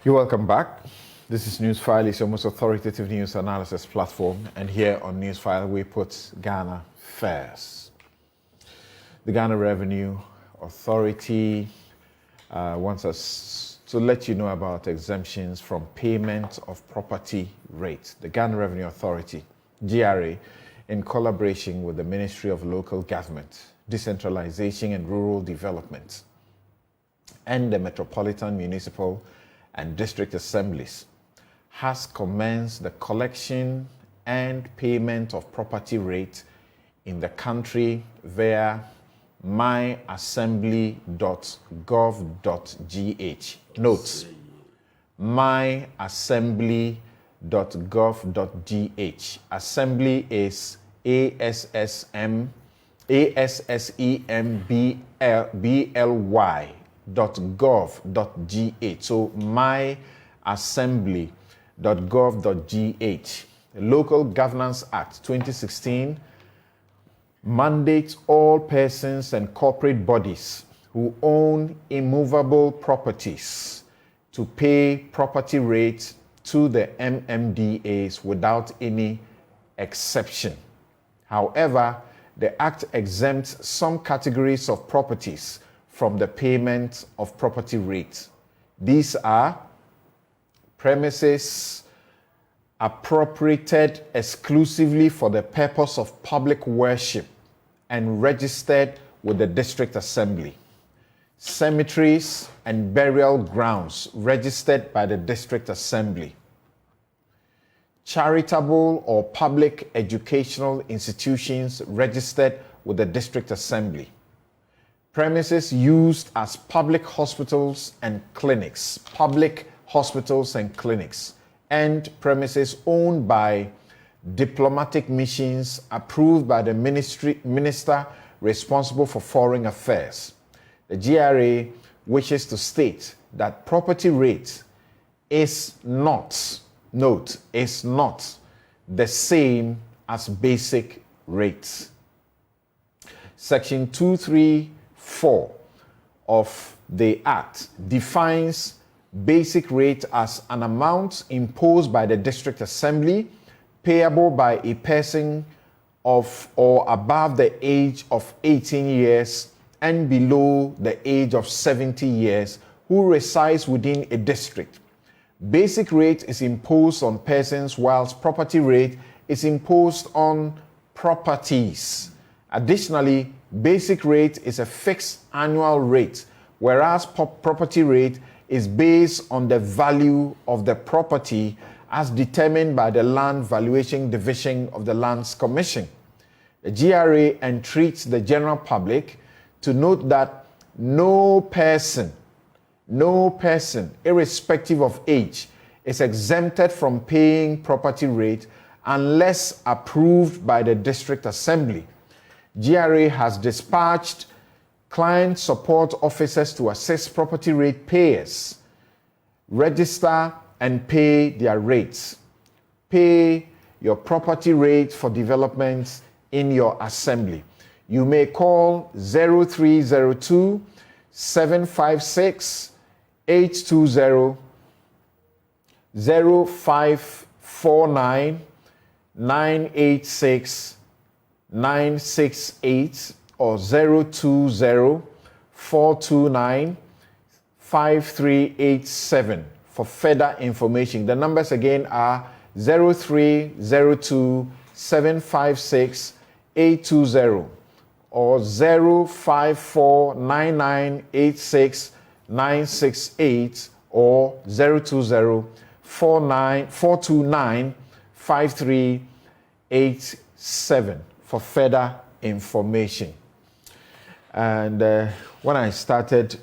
You're welcome back. This is Newsfile, it's your most authoritative news analysis platform, and here on Newsfile we put Ghana first. The Ghana Revenue Authority wants us to let you know about exemptions from payment of property rates. The Ghana Revenue Authority, GRA, in collaboration with the Ministry of Local Government, Decentralization and Rural Development, and the Metropolitan Municipal and District Assemblies, has commenced the collection and payment of property rate in the country via myassembly.gov.gh. Note, myassembly.gov.gh. Assembly is ASSEMBLY.gov.gh. So myassembly.gov.gh. The Local Governance Act 2016 mandates all persons and corporate bodies who own immovable properties to pay property rates to the MMDAs without any exception. However, the Act exempts some categories of properties from the payment of property rates. These are premises appropriated exclusively for the purpose of public worship and registered with the District Assembly, cemeteries and burial grounds registered by the District Assembly, charitable or public educational institutions registered with the District Assembly, premises used as public hospitals and clinics, and premises owned by diplomatic missions approved by the minister responsible for foreign affairs. The GRA wishes to state that property rate is not, note, is not the same as basic rates. Section 234 of the Act defines basic rate as an amount imposed by the District Assembly payable by a person of or above the age of 18 years and below the age of 70 years who resides within a district. Basic rate is imposed on persons whilst property rate is imposed on properties. Additionally, basic rate is a fixed annual rate, whereas property rate is based on the value of the property as determined by the Land Valuation Division of the Lands Commission. The GRA entreats the general public to note that no person, irrespective of age, is exempted from paying property rate unless approved by the District Assembly. GRA has dispatched client support officers to assist property rate payers, register and pay their rates. Pay your property rate for developments in your assembly. You may call 0302 756 820, 0549 986 968, or 020 429 5387 for further information. The numbers again are 0302 756 820 or 0549986 968 or 020 429 5387 for further information. And when I started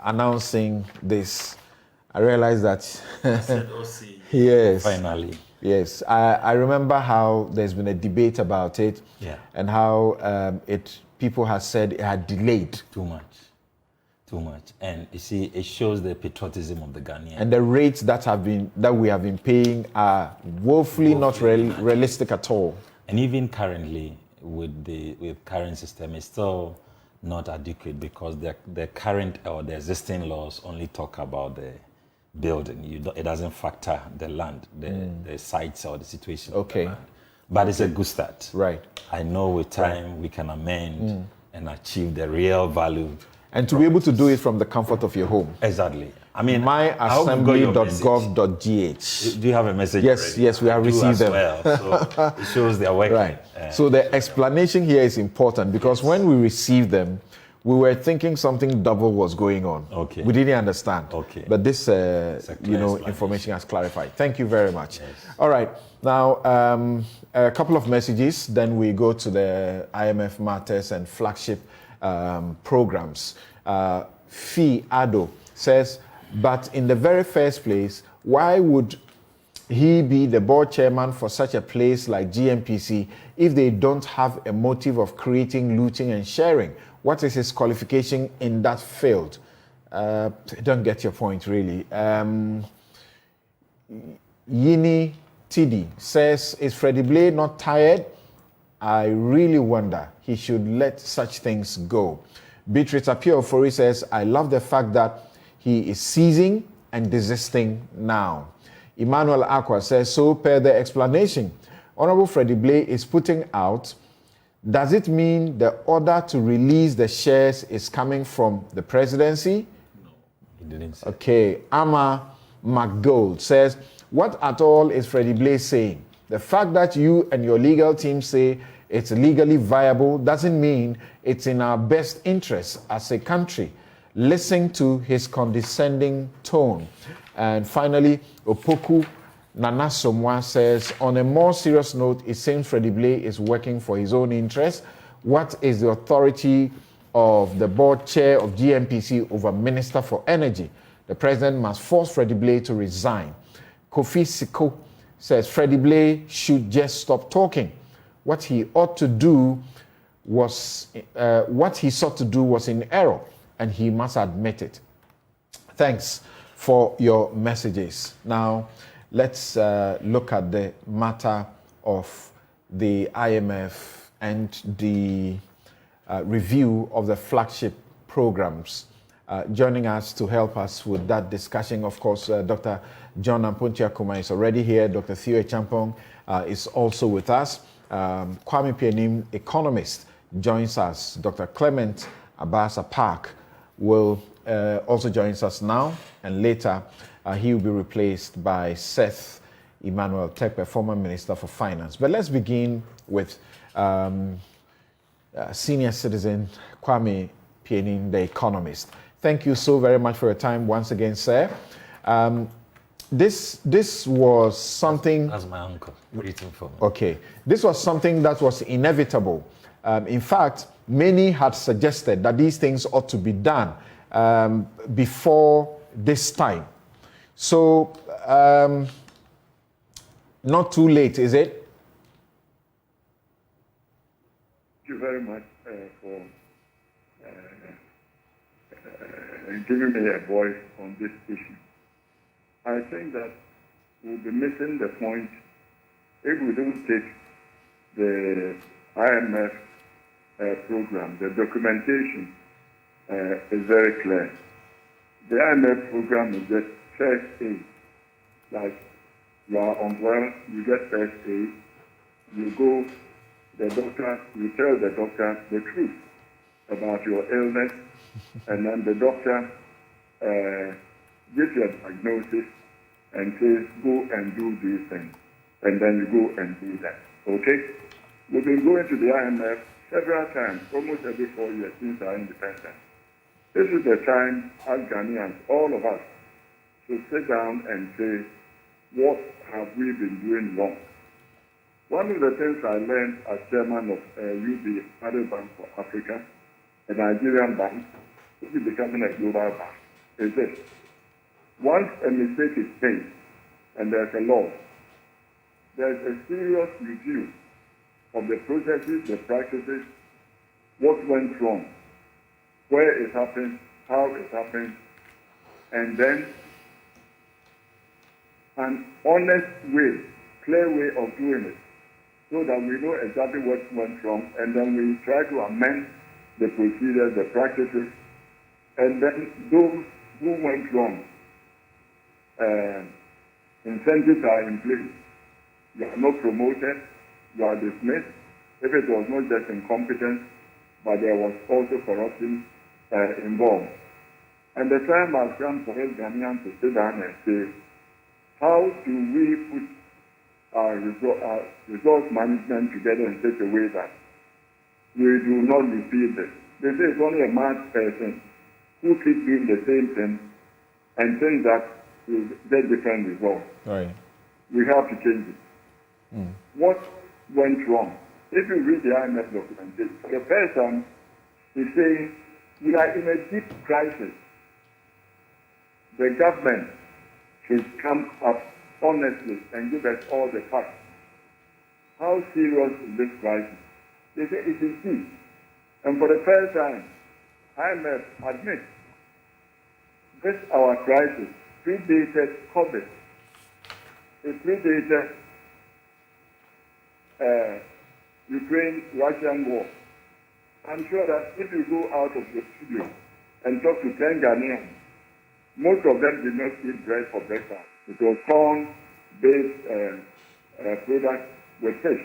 announcing this, I realized that yes, finally, yes, I remember how there's been a debate about it, and how people have said it had delayed too much, and you see, it shows the patriotism of the Ghanaian. And the rates that we have been paying are woefully not realistic at all. And even currently, with current system, it's still not adequate because the current or the existing laws only talk about building. It doesn't factor the land, the sites or the situation. Okay. Of the land. But it's a good start. Right. I know with time we can amend and achieve the real value. And to be able to do it from the comfort of your home. Exactly. I mean, myassembly.gov.gh. Do you have a message? Yes, already? yes, we have received them. Well, so it shows they are working. Right. So the explanation here is important because when we received them, we were thinking something double was going on. Okay. We didn't understand. Okay. But this, information has clarified. Thank you very much. Yes. All right. Now, a couple of messages. Then we go to the IMF Matters and Flagship programs. Fee Ado says, but in the very first place, why would he be the board chairman for such a place like GNPC if they don't have a motive of creating, looting, and sharing? What is his qualification in that field? I don't get your point, really. Yini Tidi says, is Freddie Blade not tired? I really wonder. He should let such things go. Beatrice Apio-Ofori says, I love the fact that he is ceasing and desisting now. Emmanuel Aqua says, so per the explanation, Honorable Freddie Blade is putting out, does it mean the order to release the shares is coming from the presidency? No, he didn't say. Okay, Amma McGold says, what at all is Freddie Blade saying? The fact that you and your legal team say it's legally viable doesn't mean it's in our best interest as a country. Listen to his condescending tone. And finally, Opoku Nanasomwa says, on a more serious note, it seems Freddie Blade is working for his own interest. What is the authority of the board chair of GNPC over Minister for Energy? The president must force Freddie Blade to resign. Kofi Siko says, Freddie Blade should just stop talking. What he ought to do was, what he sought to do was in error, and he must admit it. Thanks for your messages. Now, let's look at the matter of the IMF and the review of the flagship programs. Joining us to help us with that discussion, of course, Dr. John Ampontia-Kuma is already here. Dr. Theo Champong is also with us. Kwame Pianim, economist, joins us. Dr. Clement Abasa Park will also joins us now, and later he will be replaced by Seth Emmanuel Tekpe, former Minister for Finance. But let's begin with senior citizen Kwame Pianim, the economist. Thank you so very much for your time once again, sir. This was something... That's my uncle waiting for me. Okay. This was something that was inevitable. In fact, many had suggested that these things ought to be done before this time. So, not too late, is it? Thank you very much for giving me a voice on this issue. I think that we'll be missing the point if we don't take the IMF program. The documentation is very clear. The IMF program is just first aid. Like you are unwell, you get first aid, you go, the doctor, you tell the doctor the truth about your illness, and then the doctor gives you a diagnosis and says, go and do these things. And then you go and do that. Okay? We've been going to the IMF several times, almost every 4 years since our independence. This is the time, as Ghanaians, all of us, to sit down and say, what have we been doing wrong? One of the things I learned as chairman of UB, Other Bank for Africa, a Nigerian bank, which is becoming a global bank, is this. Once a mistake is made, and there's a law, there's a serious review of the processes, the practices, what went wrong, where it happened, how it happened, and then an honest way, clear way of doing it, so that we know exactly what went wrong, and then we try to amend the procedures, the practices, and then those who went wrong, incentives are in place. You are not promoted, you are dismissed. If it was not just incompetence, but there was also corruption involved. And the time has come for us Ghanaians to sit down and say, how do we put our resource management together in such a way that we do not repeat this? They say it's only a mad person who keeps doing the same thing and think that will get different results. Right. We have to change it. What went wrong? If you read the IMF documentation, for the first time, he's saying we are in a deep crisis. The government should come up honestly and give us all the facts. How serious is this crisis? They say it is deep. And for the first time, IMF admits this our crisis predated COVID. It predated Ukraine-Russian war. I'm sure that if you go out of the studio and talk to 10 Ghanaians, most of them did not eat bread for breakfast. It was corn-based products with fish.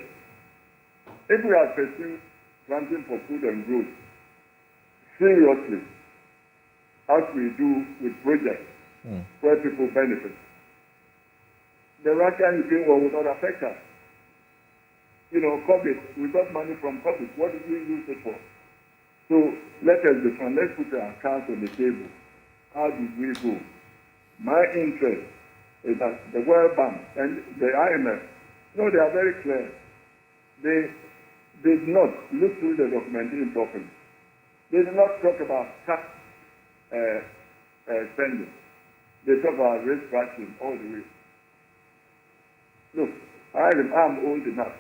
If we are pursuing planting for food and growth seriously, as we do with projects where people benefit, the Russian-Ukraine war will not affect us. You know, COVID, we got money from COVID. What did we use it for? So let us define, let's put our cards on the table. How did we go? My interest is that the World Bank and the IMF, no, they are very clear. They did not look through the documentation properly. They did not talk about tax spending. They talk about restructuring all the way. Look, I'm old enough.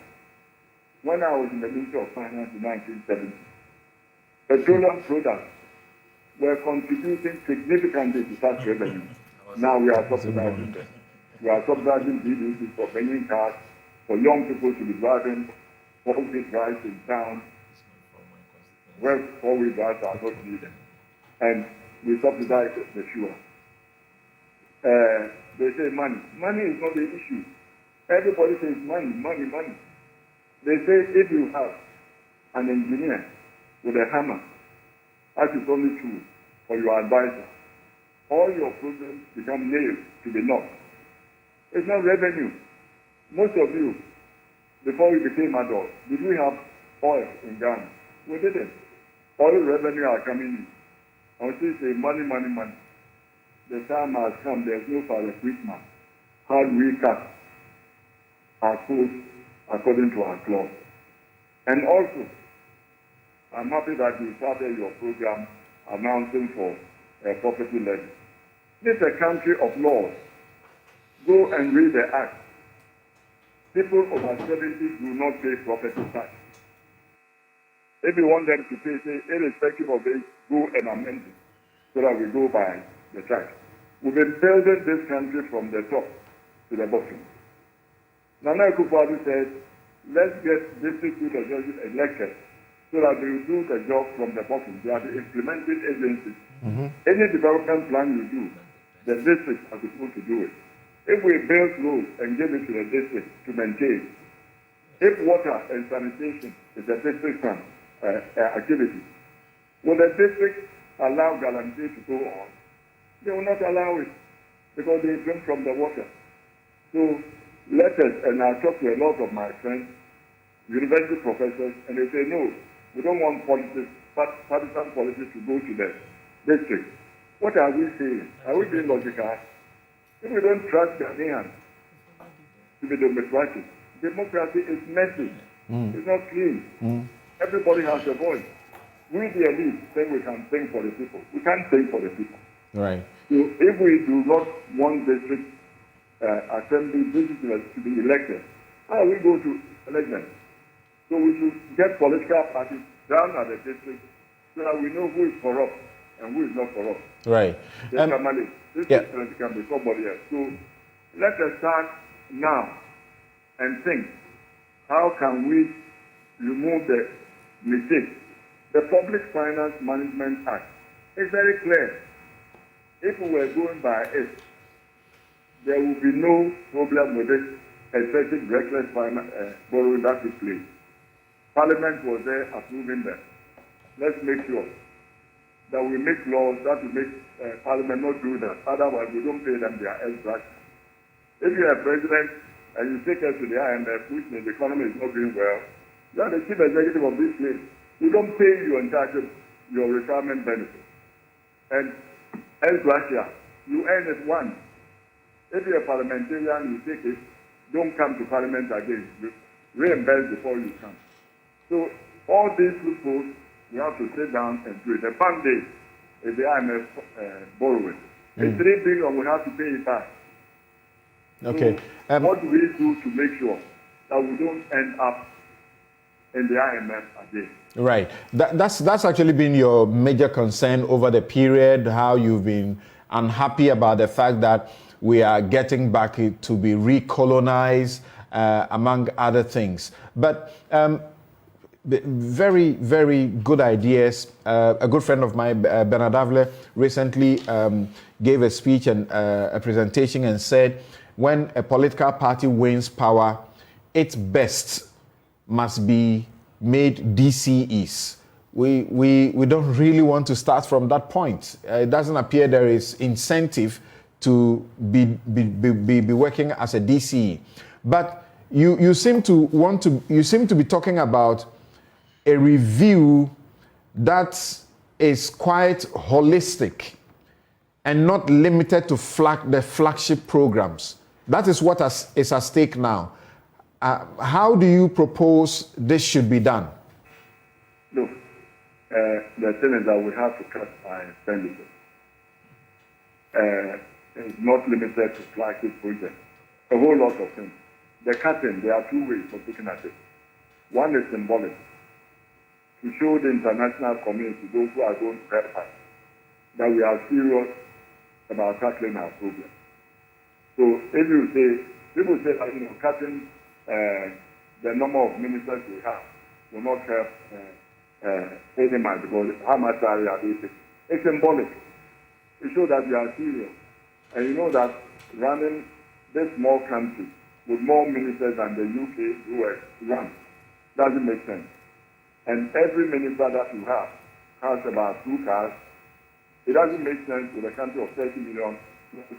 When I was in the Ministry of Finance in 1970, petroleum products were contributing significantly to tax revenue. Now we are subsidizing them. We are subsidizing BDCs for bringing cars, for young people to be driving four-wheel drives in town, where four-wheel drives are not needed. And we subsidize the fuel. They say money. Money is not the issue. Everybody says money, money, money. They say if you have an engineer with a hammer, that is only true for your advisor. All your problems become nails to be knocked. It's not revenue. Most of you, before we became adults, did we have oil in Ghana? We didn't. Oil revenue are coming in. I will still say money, money, money. The time has come, there's no for a quick man. How do we cut our costs according to our clause? And also, I'm happy that you started your program announcing for a property levy. This is a country of laws. Go and read the act. People over 70 do not pay property tax. If you want them to pay, say, irrespective of age, go and amend it so that we go by the tax. We've been building this country from the top to the bottom. Nana Akufo-Addo said, let's get district judges elected so that they will do the job from the bottom. They are the implementing agencies. Any development plan you do, the district are supposed to do it. If we build roads and give it to the district to maintain, if water and sanitation is a district activity, will the district allow guarantee to go on? They will not allow it because they drink from the water. So let us, and I talk to a lot of my friends, university professors, and they say, no, we don't want partisan politics to go to the district. What are we saying? Are we being logical? If we don't trust Ghanaians to be democratic, democracy is messy. It's not clean. Everybody has a voice. We, the elite, think we can think for the people. We can't think for the people. Right. So if we do not want district assembly visitors to be elected, how we go to elect them? So we should get political parties down at the district so that we know who is corrupt and who is not corrupt. Right. This can be somebody else. So let us start now and think, how can we remove the mistakes? The Public Finance Management Act is very clear. If we were going by it, there will be no problem with this excessive reckless borrowing that took place. Parliament was there approving them. Let's make sure that we make laws that will make Parliament not do that. Otherwise, we don't pay them their extra. If you're a president and you take us to the IMF, which means the economy is not doing well, you are the chief executive of this place. You don't pay your entitlement, your retirement benefit. And ex gratia, you earn it once. If you're a parliamentarian, you take it, don't come to Parliament again. You reimburse before you come. So all these loopholes, we have to sit down and do it. The band-aid is the IMF borrowing. The 3 billion, we have to pay it back. Okay. So what do we do to make sure that we don't end up in the IMF again? Right. That's actually been your major concern over the period, how you've been unhappy about the fact that we are getting back to be recolonized, among other things. But very, very good ideas. A good friend of mine, Bernard Avle, recently gave a speech and a presentation and said, when a political party wins power, its best must be made DCEs. We don't really want to start from that point. It doesn't appear there is incentive to be working as a DCE. But you seem to be talking about a review that is quite holistic and not limited to the flagship programs. That is what is at stake now. How do you propose this should be done? Look, the thing is that we have to cut our expenditure. It's not limited to flagship projects. A whole lot of things. The cutting, there are 2 ways of looking at it. One is symbolic, to show the international community, those who are going to help us, that we are serious about tackling our problem. So if you say, people say that, cutting the number of ministers we have will not help any man, because how much are they taking? It's symbolic. It shows that we are serious. And you know that running this small country with more ministers than the UK, US run doesn't make sense. And every minister that you have has about 2 cars. It doesn't make sense with a country of 30 million,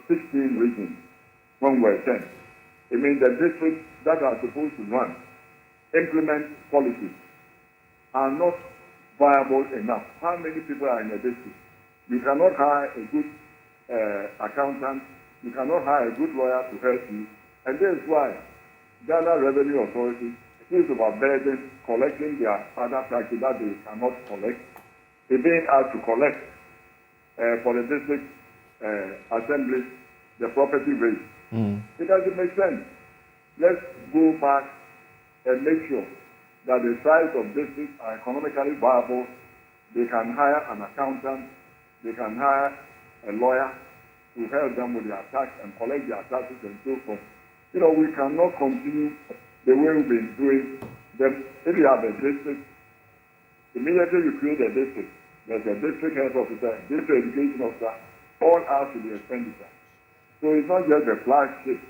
16 regions, when we're 10. It means the districts that are supposed to run, implement policies, are not viable enough. How many people are in a district? You cannot hire a good accountant. You cannot hire a good lawyer to help you. And this is why Ghana Revenue Authority is overburdened collecting their other taxes that they cannot collect. They're being asked to collect for the district assemblies the property rate. It doesn't make sense. Let's go back and make sure that the size of districts are economically viable. They can hire an accountant. They can hire a lawyer to help them with their tax and collect their taxes and so forth. We cannot continue the way we've been doing them. If you have a district, immediately you create a district. There's a district health officer, district education officer, all out to the expenditure. So it's not just the flagship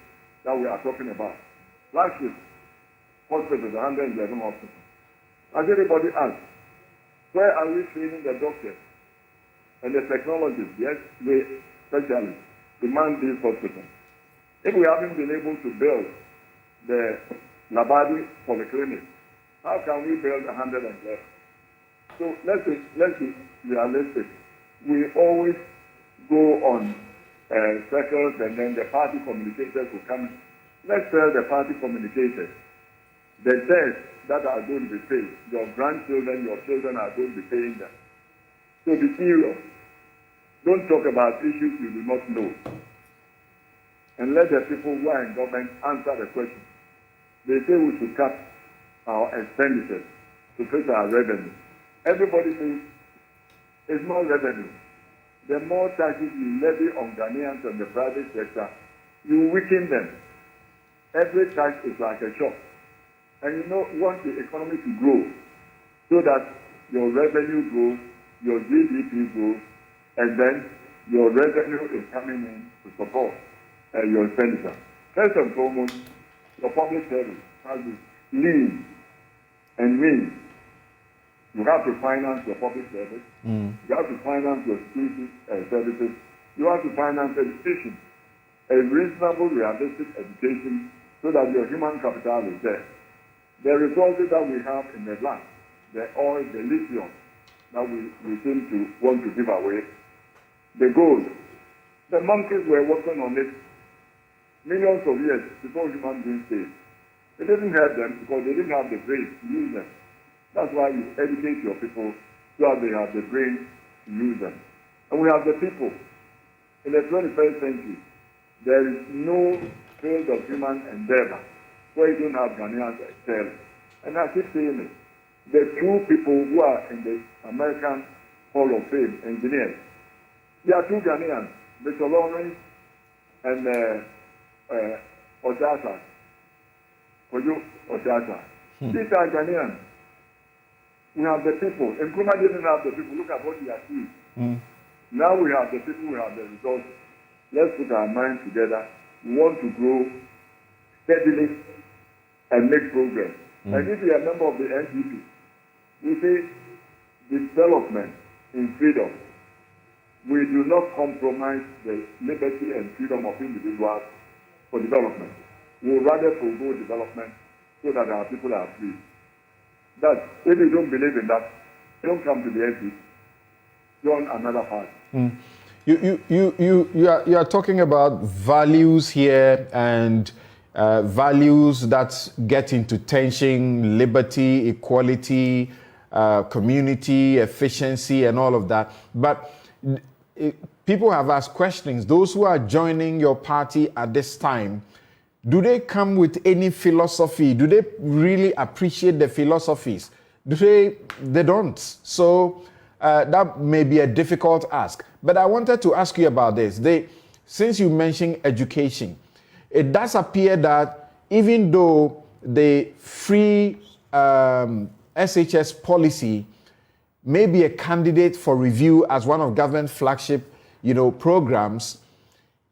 that we are talking about. Flagship hospitals, 111 hospitals. As everybody asks, where are we training the doctors and the technologists? Yes, we specialists demand these hospitals. If we haven't been able to build the Labadi Polyclinic, how can we build 111? So let's be realistic. We always go on circles, and then the party communicators will come. Let's tell the party communicators the debts that are going to be paid. Your grandchildren, your children are going to be paying them. So be serious. Don't talk about issues you do not know. And let the people who are in government answer the question. They say we should cut our expenditures to fix our revenue. Everybody says it's more revenue. The more taxes you levy on Ghanaians and the private sector, you weaken them. Every tax is like a shock. And you want the economy to grow so that your revenue grows, your GDP grows, and then your revenue is coming in to support. your expenditure. First and foremost, your public service has to be lean and mean. You have to finance your public service. You have to finance your security services. You have to finance education, a reasonable, realistic education, so that your human capital is there. The resources that we have in the land, the oil, the lithium that we seem to want to give away, the gold, the monkeys were working on it millions of years before human beings came. It didn't help them because they didn't have the brain to use them. That's why you educate your people so that they have the brain to use them. And we have the people. In the 21st century, there is no field of human endeavor where you don't have Ghanaians excel. And I keep saying it. The two people who are in the American Hall of Fame, engineers, they are two Ghanaians, Mr. Lawrence and Osasa. Kojo Osasa. These are Ghanaians. We have the people. Nkrumah didn't have the people. Look at what he achieved. Now we have the people, we have the resources. Let's put our minds together. We want to grow steadily and make progress. And if you are a member of the NDP, we say development in freedom. We do not compromise the liberty and freedom of individuals for development. We will rather forego development so that our people are free. That if you don't believe in that, don't come to the NDP. Join another party. You are talking about values here, and values that get into tension, liberty, equality, community, efficiency, and all of that. But people have asked questions. Those who are joining your party at this time, do they come with any philosophy? Do they really appreciate the philosophies? They don't. So that may be a difficult ask. But I wanted to ask you about this. Since you mentioned education, it does appear that even though the free SHS policy may be a candidate for review as one of government flagship, programs,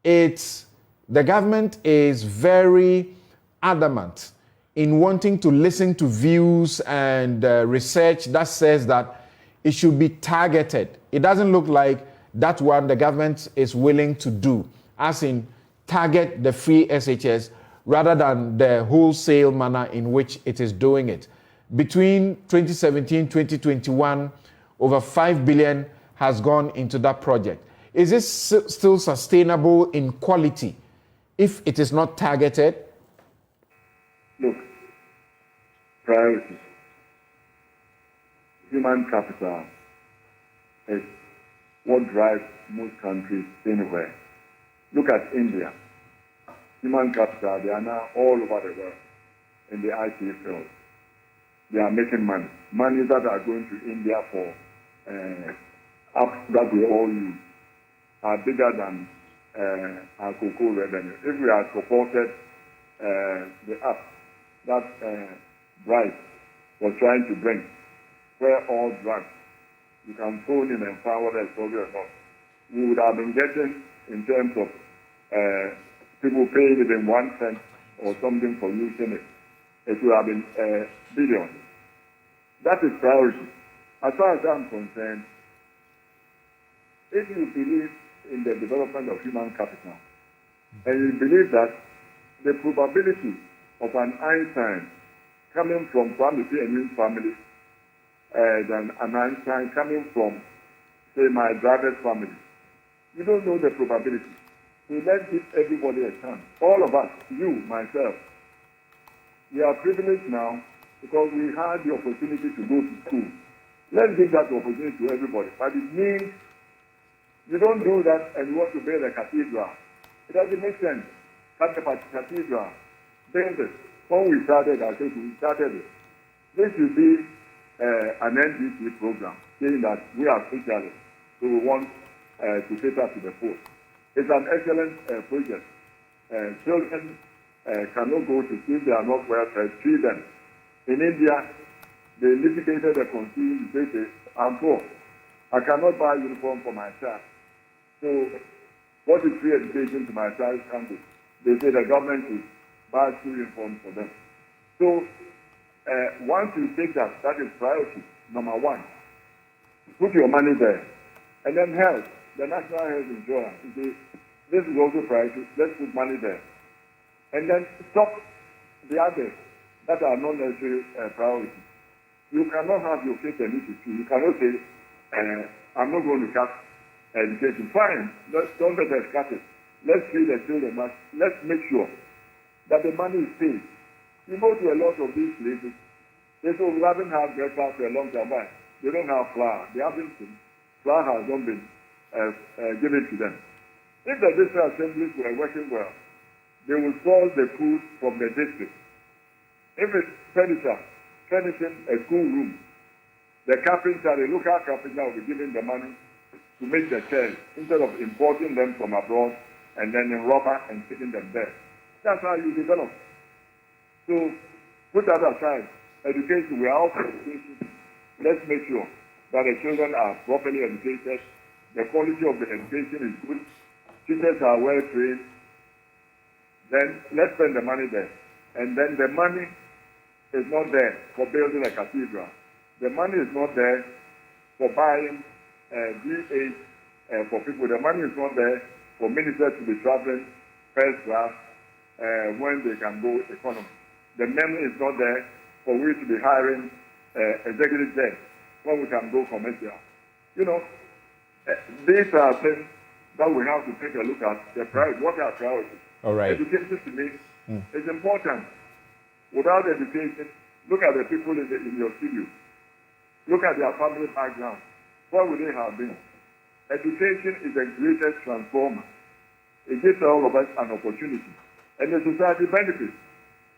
the government is very adamant in wanting to listen to views and research that says that it should be targeted. It doesn't look like that one the government is willing to do, as in target the free SHS rather than the wholesale manner in which it is doing it. Between 2017 2021, over 5 billion has gone into that project. Is this still sustainable in quality if it is not targeted? Look, priorities. Human capital is what drives most countries anywhere. Look at India. Human capital, they are now all over the world in the IT field. They are making money. Money that are going to India for apps that we all use are bigger than our cocoa revenue. If we had supported the app that Bryce was trying to bring, where all drugs, you can phone in and find whether it's probably or not, we would have been getting, in terms of people paying even 1 cent or something for using it, it would have been billions. That is priority. As far as I'm concerned, if you believe in the development of human capital, and you believe that the probability of an Einstein coming from Kwame Nkrumah's family than an Einstein coming from, say, my brother's family, you don't know the probability. So let's give everybody a chance. All of us, you, myself, we are privileged now because we had the opportunity to go to school. Let's give that opportunity to everybody. But it means you don't do that and you want to build a cathedral. It doesn't make sense. Cut a cathedral. Build it. When we started, I said we started it. This should be an NDC program, saying that we are specialists, so we want to cater to the poor. It's an excellent project. Children cannot go to school, they are not well fed. Feed them. In India, they litigated the consumer, they say, I'm poor. I cannot buy a uniform for my child. So what is free education to my child campus? They say the government should buy school uniforms for them. So once you take that, that is priority, number one. Put your money there. And then health, the national health insurance. You see, this is also priority. Let's put money there. And then stop the others that are not necessarily priority. You cannot have your cake and eat it too. You cannot say, I'm not going to cut education. Fine, don't let us cut it. Let's feed the children. Let's make sure that the money is paid. You go to a lot of these places, they say, we haven't had breakfast for a long time. Why? They don't have flour. They haven't been. Flour has not been given to them. If the district assemblies were working well, they will source the food from the district. If it's furniture, furnishing a school room, the carpenter, the local carpenter will be given the money to make the chairs instead of importing them from abroad and then in rubber and sticking them there. That's how you develop. So put that aside. Education, we are all for education. Let's make sure that the children are properly educated. The quality of the education is good. Teachers are well trained. Then let's spend the money there. And then the money is not there for building a cathedral. The money is not there for buying D8 for people. The money is not there for ministers to be traveling first class when they can go economy. The money is not there for we to be hiring executive jets when we can go commercial. You know, these are things that we have to take a look at. The priority, what are priorities? All right. Education to me is important. Without education, look at the people in your studio. Look at their family background. What would they have been? Education is the greatest transformer. It gives all of us an opportunity. And the society benefits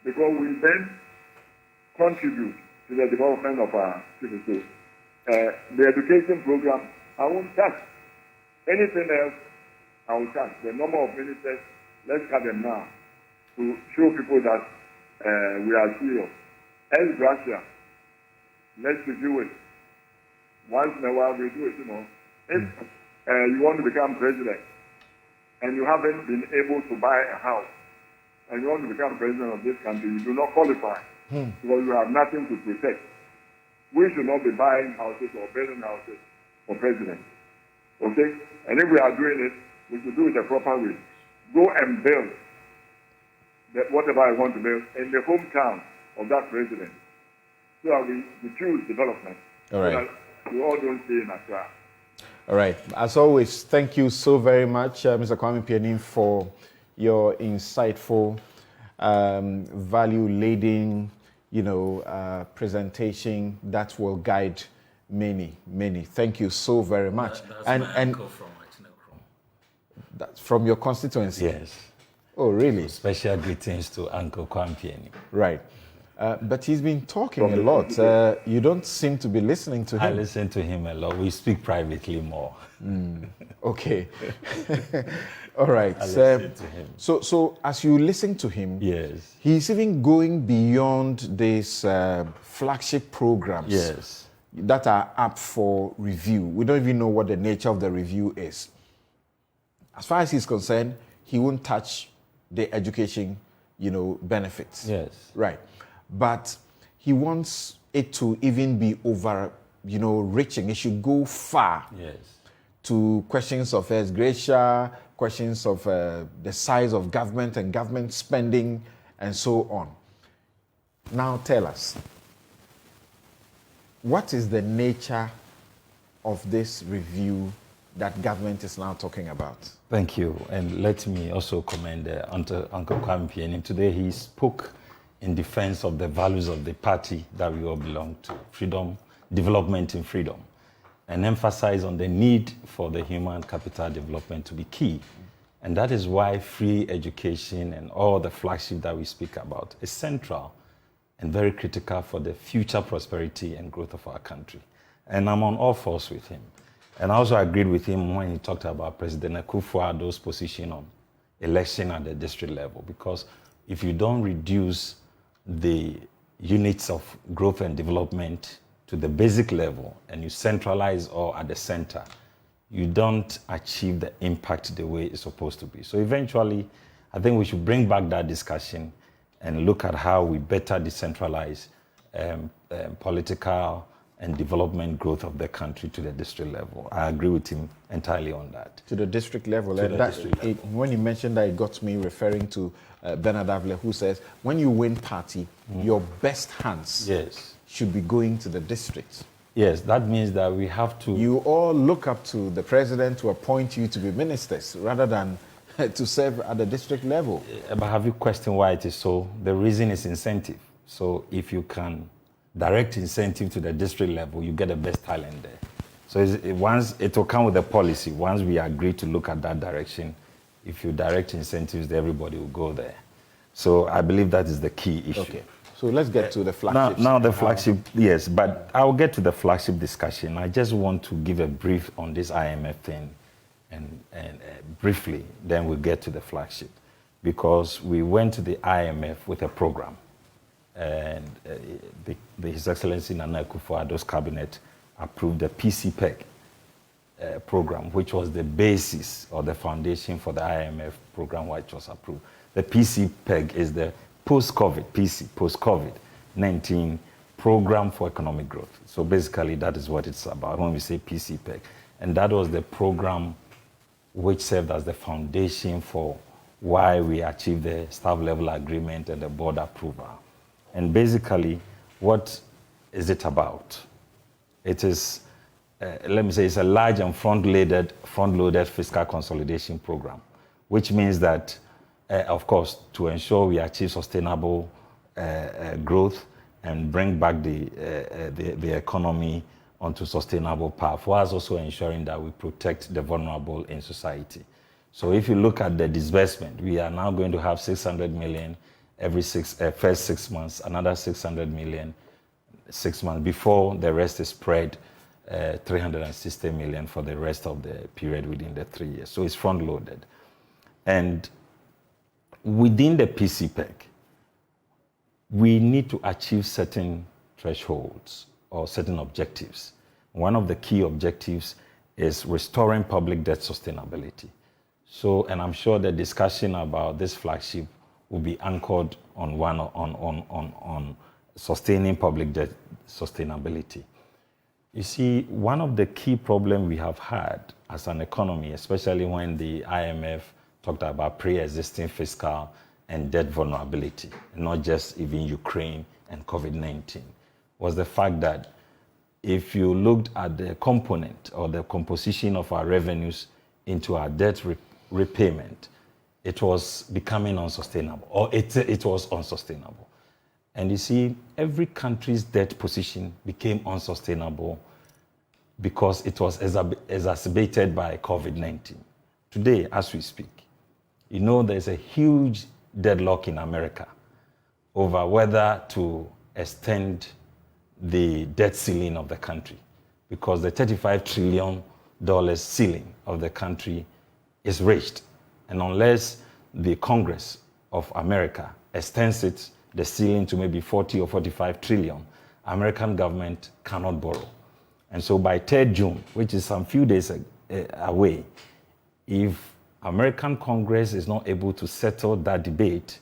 because we then contribute to the development of our citizens. The education program, I won't touch. Anything else, I will touch. The number of ministers, let's cut them now to show people that we are serious. As Russia, let's review it. Once in a while we do it, you know. If you want to become president and you haven't been able to buy a house and you want to become president of this country, you do not qualify because you have nothing to protect. We should not be buying houses or building houses for president. Okay? And if we are doing it, we should do it the proper way. Go and build whatever I want to build in the hometown of that president. So that we choose development. All right. So that we all don't stay in Accra. All right. As always, thank you so very much, Mr. Kwame Pianin, for your insightful, value-laden, presentation that will guide many. Thank you so very much. That's my uncle from Achinekrom. That's from your constituency? Yes. Oh, really? Special greetings to Uncle Kwame Pianin. Right. But he's been talking a lot. You don't seem to be listening to him. I listen to him a lot. We speak privately more. Okay. All right. I listen to him. So as you listen to him, Yes. he's even going beyond these flagship programs Yes. that are up for review. We don't even know what the nature of the review is. As far as he's concerned, he won't touch the education, benefits. Yes. Right. But he wants it to even be over, reaching. It should go far. Yes. To questions of ex gratia, questions of the size of government and government spending, and so on. Now tell us, what is the nature of this review that government is now talking about? Thank you. And let me also commend Uncle Kwame Pianin. Today he spoke in defense of the values of the party that we all belong to, freedom, development in freedom, and emphasize on the need for the human capital development to be key. And that is why free education and all the flagship that we speak about is central and very critical for the future prosperity and growth of our country. And I'm on all fours with him. And I also agreed with him when he talked about President Akufo-Addo's position on election at the district level, because if you don't reduce the units of growth and development to the basic level and you centralize all at the center, you don't achieve the impact the way it's supposed to be. So eventually, I think we should bring back that discussion and look at how we better decentralize political and development growth of the country to the district level. I agree with him entirely on that. To the district level. To the district level. When you mentioned that, it got me referring to Bernard Avle, who says, when you win party, your best hands should be going to the districts. Yes, that means that we have to... You all look up to the president to appoint you to be ministers rather than to serve at the district level. But have you questioned why it is so? The reason is incentive. So if you can direct incentive to the district level, you get the best talent there. So once it will come with a policy, once we agree to look at that direction, if you direct incentives, everybody will go there. So I believe that is the key issue. Okay. So let's get to the flagship. Now the flagship, yes, but I'll get to the flagship discussion. I just want to give a brief on this IMF thing, and briefly, then we'll get to the flagship. Because we went to the IMF with a program, and His Excellency Nana Akufo-Addo's cabinet approved the PCPEG program, which was the basis or the foundation for the IMF program which was approved. The PCPEG is the post-COVID-19 program for economic growth. So basically, that is what it's about when we say PCPEG. And that was the program which served as the foundation for why we achieved the staff level agreement and the board approval. And basically, what is it about? It is, let me say, it's a large and front-loaded fiscal consolidation program, which means that, of course, to ensure we achieve sustainable growth and bring back the economy onto sustainable path, whilst also ensuring that we protect the vulnerable in society. So if you look at the disbursement, we are now going to have 600 million every first 6 months, another 600 million 6 months. Before the rest is spread, 360 million for the rest of the period within the 3 years. So it's front-loaded. And within the PCPEG, we need to achieve certain thresholds or certain objectives. One of the key objectives is restoring public debt sustainability. So, and I'm sure the discussion about this flagship will be anchored on sustaining public debt sustainability. You see, one of the key problems we have had as an economy, especially when the IMF talked about pre-existing fiscal and debt vulnerability, not just even Ukraine and COVID-19, was the fact that if you looked at the component or the composition of our revenues into our debt repayment, it was becoming unsustainable, or it was unsustainable. And you see, every country's debt position became unsustainable because it was exacerbated by COVID-19. Today, as we speak, you know there's a huge deadlock in America over whether to extend the debt ceiling of the country, because the $35 trillion ceiling of the country is reached. And unless the Congress of America extends the ceiling to maybe 40 or 45 trillion, American government cannot borrow. And so by 3rd June, which is some few days away, if American Congress is not able to settle that debate,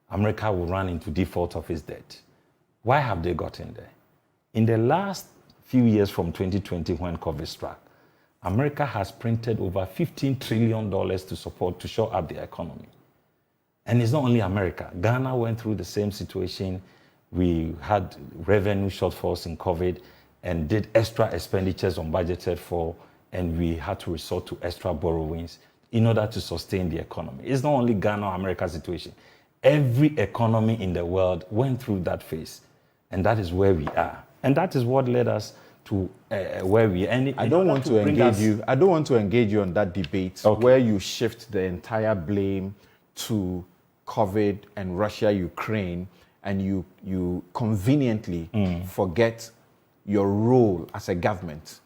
America will run into default of its debt. Why have they gotten there? In the last few years from 2020 when COVID struck, America has printed over $15 trillion to shore up the economy. And it's not only America. Ghana went through the same situation. We had revenue shortfalls in COVID and did extra expenditures unbudgeted for, and we had to resort to extra borrowings in order to sustain the economy. It's not only Ghana or America's situation. Every economy in the world went through that phase, and that is where we are. And that is what led us to where we are. I don't want to engage you. I don't want to engage you on that debate where you shift the entire blame to COVID and Russia, Ukraine, and you conveniently forget your role as a government,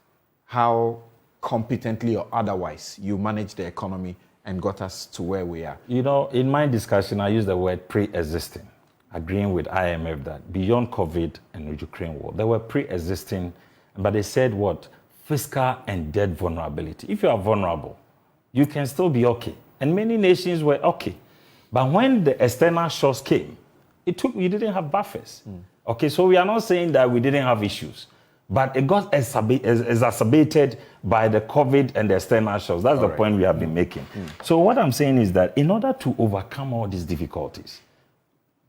how competently or otherwise you manage the economy and got us to where we are. You know, in my discussion, I use the word pre-existing, agreeing with IMF that beyond COVID and the Ukraine war, they were pre-existing, but they said what? fiscal and debt vulnerability. If you are vulnerable, you can still be okay. And many nations were okay. But when the external shocks came, you didn't have buffers. Okay, so we are not saying that we didn't have issues, but it got exacerbated by the COVID and the external shocks. That's the point we have been making. So what I'm saying is that in order to overcome all these difficulties,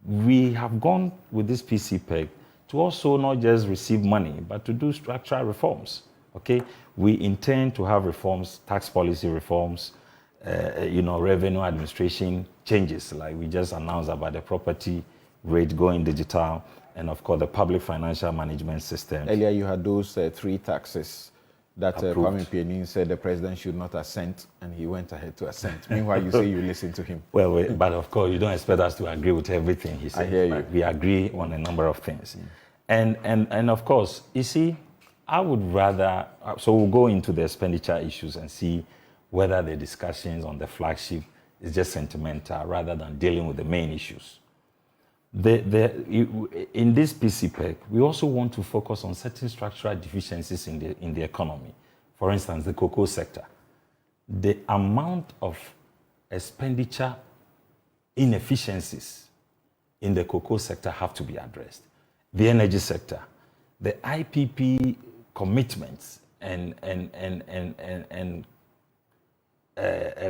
we have gone with this PCPEG to also not just receive money, but to do structural reforms. Okay, we intend to have reforms, tax policy reforms, revenue administration changes, like we just announced about the property rate going digital, and of course the public financial management system. Earlier you had those 3 taxes that Kwame Pianin said the president should not assent, and he went ahead to assent. Meanwhile, you say you listen to him. Well, but of course you don't expect us to agree with everything he said. I hear you. We agree on a number of things. And of course, you see, I would rather, so we'll go into the expenditure issues and see whether the discussions on the flagship is just sentimental rather than dealing with the main issues. In this PCPEG, we also want to focus on certain structural deficiencies in the economy. For instance, the cocoa sector. The amount of expenditure inefficiencies in the cocoa sector have to be addressed. The energy sector, the IPP commitments and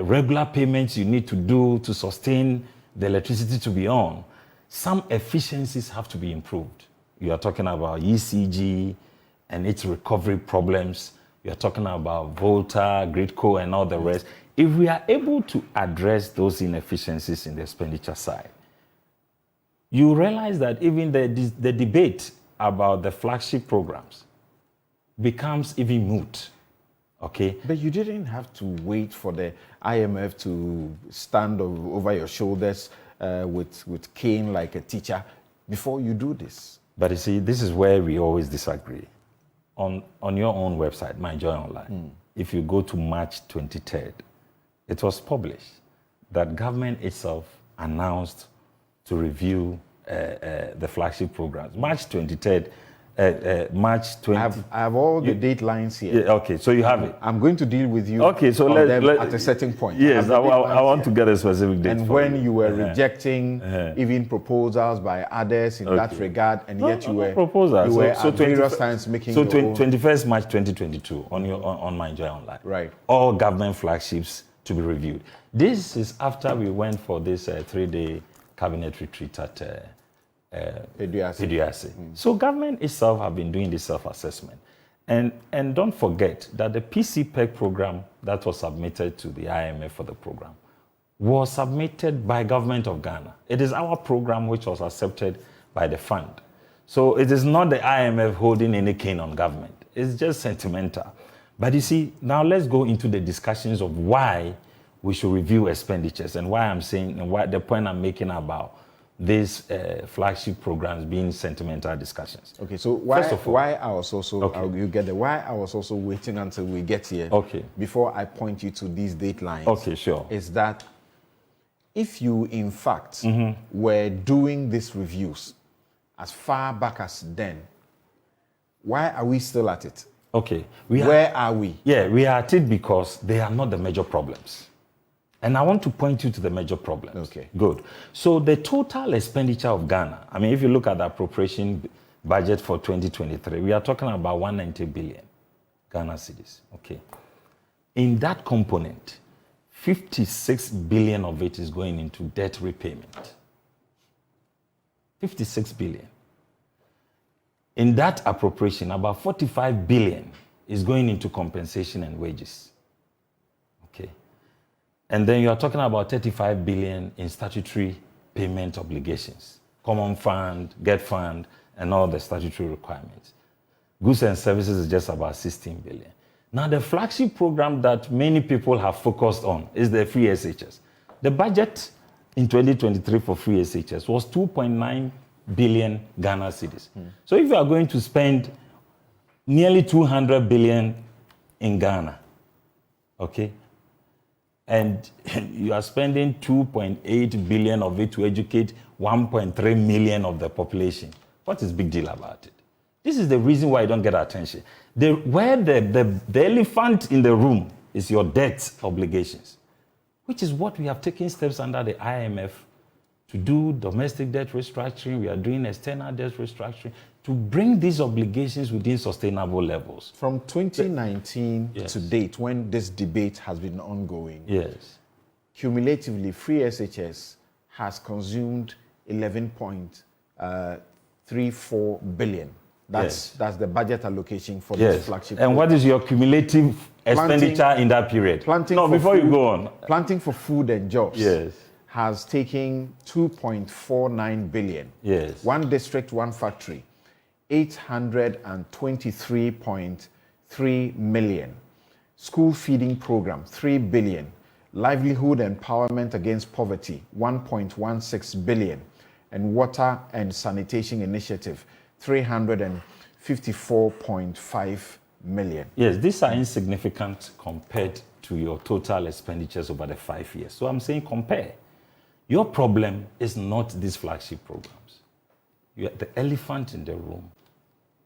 regular payments you need to do to sustain the electricity to be on, some efficiencies have to be improved. You are talking about ECG and its recovery problems. You are talking about Volta, Gridco, and all the rest. If we are able to address those inefficiencies in the expenditure side, you realize that even the debate about the flagship programs becomes even moot. Okay. But you didn't have to wait for the IMF to stand over your shoulders with cane like a teacher before you do this. But you see, this is where we always disagree. On your own website, My Joy Online, if you go to March 23rd, it was published that government itself announced to review the flagship programs. March 23rd, March 20. I have all the date lines here. Yeah, okay, so you have it. I'm going to deal with you okay, so at a certain point. Yes, I want to get a specific date. And when you were rejecting even proposals by others in that regard, and yet you were proposals. You were at various times making your own. 21st March 2022 on My Joy Online. Right. All government flagships to be reviewed. This is after we went for this 3-day cabinet retreat at Eduasi. So government itself have been doing this self-assessment. And don't forget that the PCPEG program that was submitted to the IMF for the program was submitted by government of Ghana. It is our program which was accepted by the fund. So it is not the IMF holding any cane on government. It's just sentimental. But you see, now let's go into the discussions of why we should review expenditures and why I'm saying, and why the point I'm making about these flagship programs being sentimental discussions. Okay, so why I was also, you get the why I was also waiting until we get here before I point you to these deadlines. Okay, sure. Is that if you in fact were doing these reviews as far back as then, why are we still at it? Okay. Where are we? Yeah, we are at it because they are not the major problems. And I want to point you to the major problems. Okay. Good. So the total expenditure of Ghana, I mean, if you look at the appropriation budget for 2023, we are talking about 190 billion Ghana cedis. Okay. In that component, 56 billion of it is going into debt repayment. 56 billion. In that appropriation, about 45 billion is going into compensation and wages. Okay. And then you are talking about 35 billion in statutory payment obligations, common fund, get fund, and all the statutory requirements. Goods and services is just about 16 billion. Now, the flagship program that many people have focused on is the free SHS. The budget in 2023 for free SHS was 2.9 billion Ghana cedis. So if you are going to spend nearly 200 billion in Ghana, okay, and you are spending 2.8 billion of it to educate 1.3 million of the population, what is big deal about it? This is the reason why you don't get attention. Where the elephant in the room is your debt obligations, which is what we have taken steps under the IMF to do domestic debt restructuring. We are doing external debt restructuring to bring these obligations within sustainable levels. From 2019 Yes. to date, when this debate has been ongoing, Yes. cumulatively, free SHS has consumed 11.34 billion. That's the budget allocation for this Yes. flagship. And what is your cumulative expenditure in that period? Planting No, for before you food- go on. Planting for food and jobs Yes. has taken 2.49 billion. Yes. One district, one factory, 823.3 million. School feeding program, 3 billion. Livelihood empowerment against poverty, 1.16 billion. And water and sanitation initiative, 354.5 million. Yes, these are insignificant compared to your total expenditures over the 5 years. So I'm saying compare. Your problem is not these flagship programs. The elephant in the room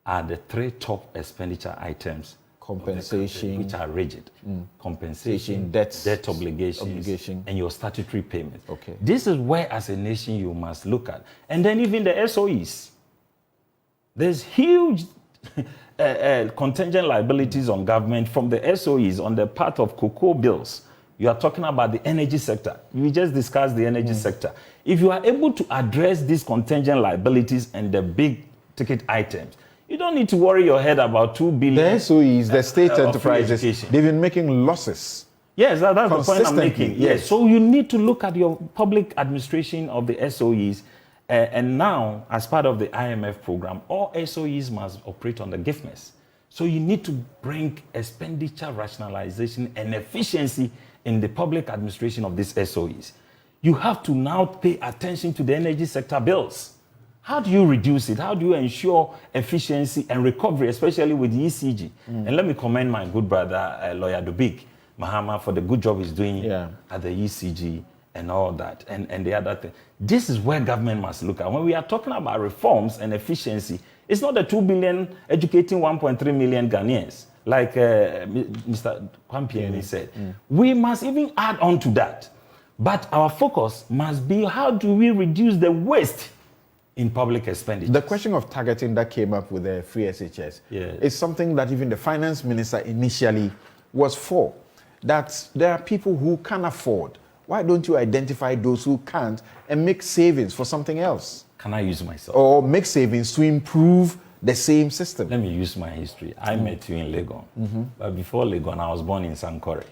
are the 3 top expenditure items of the country, Compensation, which are rigid. Compensation, debts, debt obligations, obligation. and your statutory payments. Okay. This is where, as a nation, you must look at. And then even the SOEs. There's huge contingent liabilities on government from the SOEs on the part of cocoa bills. You are talking about the energy sector. We just discussed the energy sector. If you are able to address these contingent liabilities and the big ticket items, you don't need to worry your head about 2 billion. The SOEs, the state of free enterprises, education. they've been making losses. Yes, that's the point I'm Consistently, making. yes. So you need to look at your public administration of the SOEs. And now, as part of the IMF program, all SOEs must operate on the GIFMS. So you need to bring expenditure rationalization and efficiency in the public administration of these SOEs. You have to now pay attention to the energy sector bills. How do you reduce it? How do you ensure efficiency and recovery, especially with the ECG? And let me commend my good brother, Lawyer Dubik Mahama, for the good job he's doing at the ECG and all that, and the other thing. This is where government must look at. When we are talking about reforms and efficiency, it's not the 2 billion educating 1.3 million Ghanaians, like Mr. Kwampieni said. We must even add on to that. But our focus must be, how do we reduce the waste in public expenditure? The question of targeting that came up with the free SHS is something that even the finance minister initially was for. That there are people who can afford. Why don't you identify those who can't and make savings for something else? Can I use myself? Or make savings to improve the same system? Let me use my history. I met you in Legon. But before Legon, I was born in Sankore.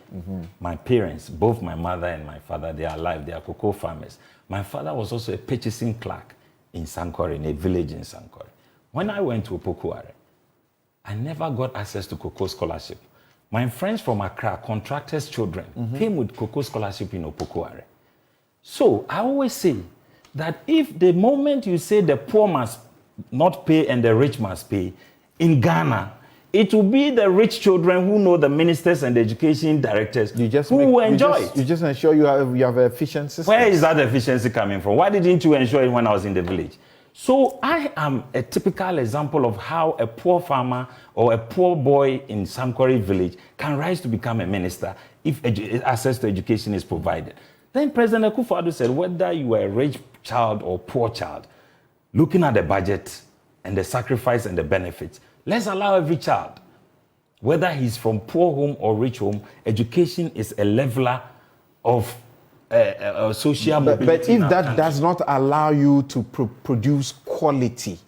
My parents, both my mother and my father, they are alive. They are cocoa farmers. My father was also a purchasing clerk in Sankore, in a village in Sankore. When I went to Opokuare, I never got access to cocoa scholarship. My friends from Accra, contractors' children, came with cocoa scholarship in Opokuare. So I always say that if the moment you say the poor must not pay and the rich must pay, in Ghana, it will be the rich children who know the ministers and the education directors who will enjoy it. You just ensure you have an efficient system. Where is that efficiency coming from? Why didn't you ensure it when I was in the village? So I am a typical example of how a poor farmer or a poor boy in Sankore village can rise to become a minister if access to education is provided. Then President Akufo-Addo said, whether you are a rich child or poor child, looking at the budget and the sacrifice and the benefits, let's allow every child, whether he's from poor home or rich home, education is a leveler of social mobility. But if that does not allow you to produce quality,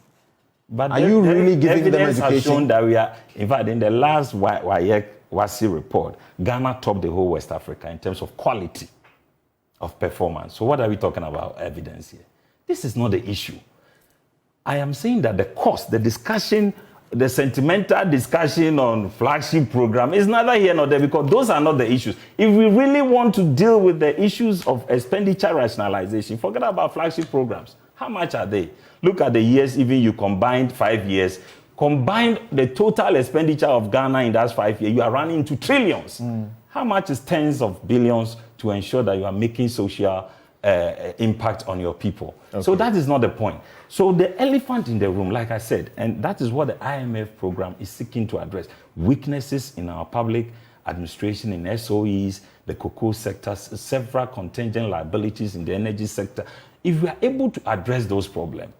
but are you really giving them evidence has education? shown that we are, in fact, in the last WASI report, Ghana topped the whole West Africa in terms of quality of performance. So what are we talking about evidence here? This is not the issue. I am saying that the cost, the discussion, the sentimental discussion on flagship program is neither here nor there, because those are not the issues. If we really want to deal with the issues of expenditure rationalization, forget about flagship programs. How much are they? Look at the years, even you combined 5 years, combined the total expenditure of Ghana in that 5 years, you are running into trillions. How much is tens of billions to ensure that you are making social impact on your people. Okay. So that is not the point. So the elephant in the room, like I said, and that is what the IMF program is seeking to address: weaknesses in our public administration, in SOEs, the cocoa sectors, several contingent liabilities in the energy sector. If we are able to address those problems,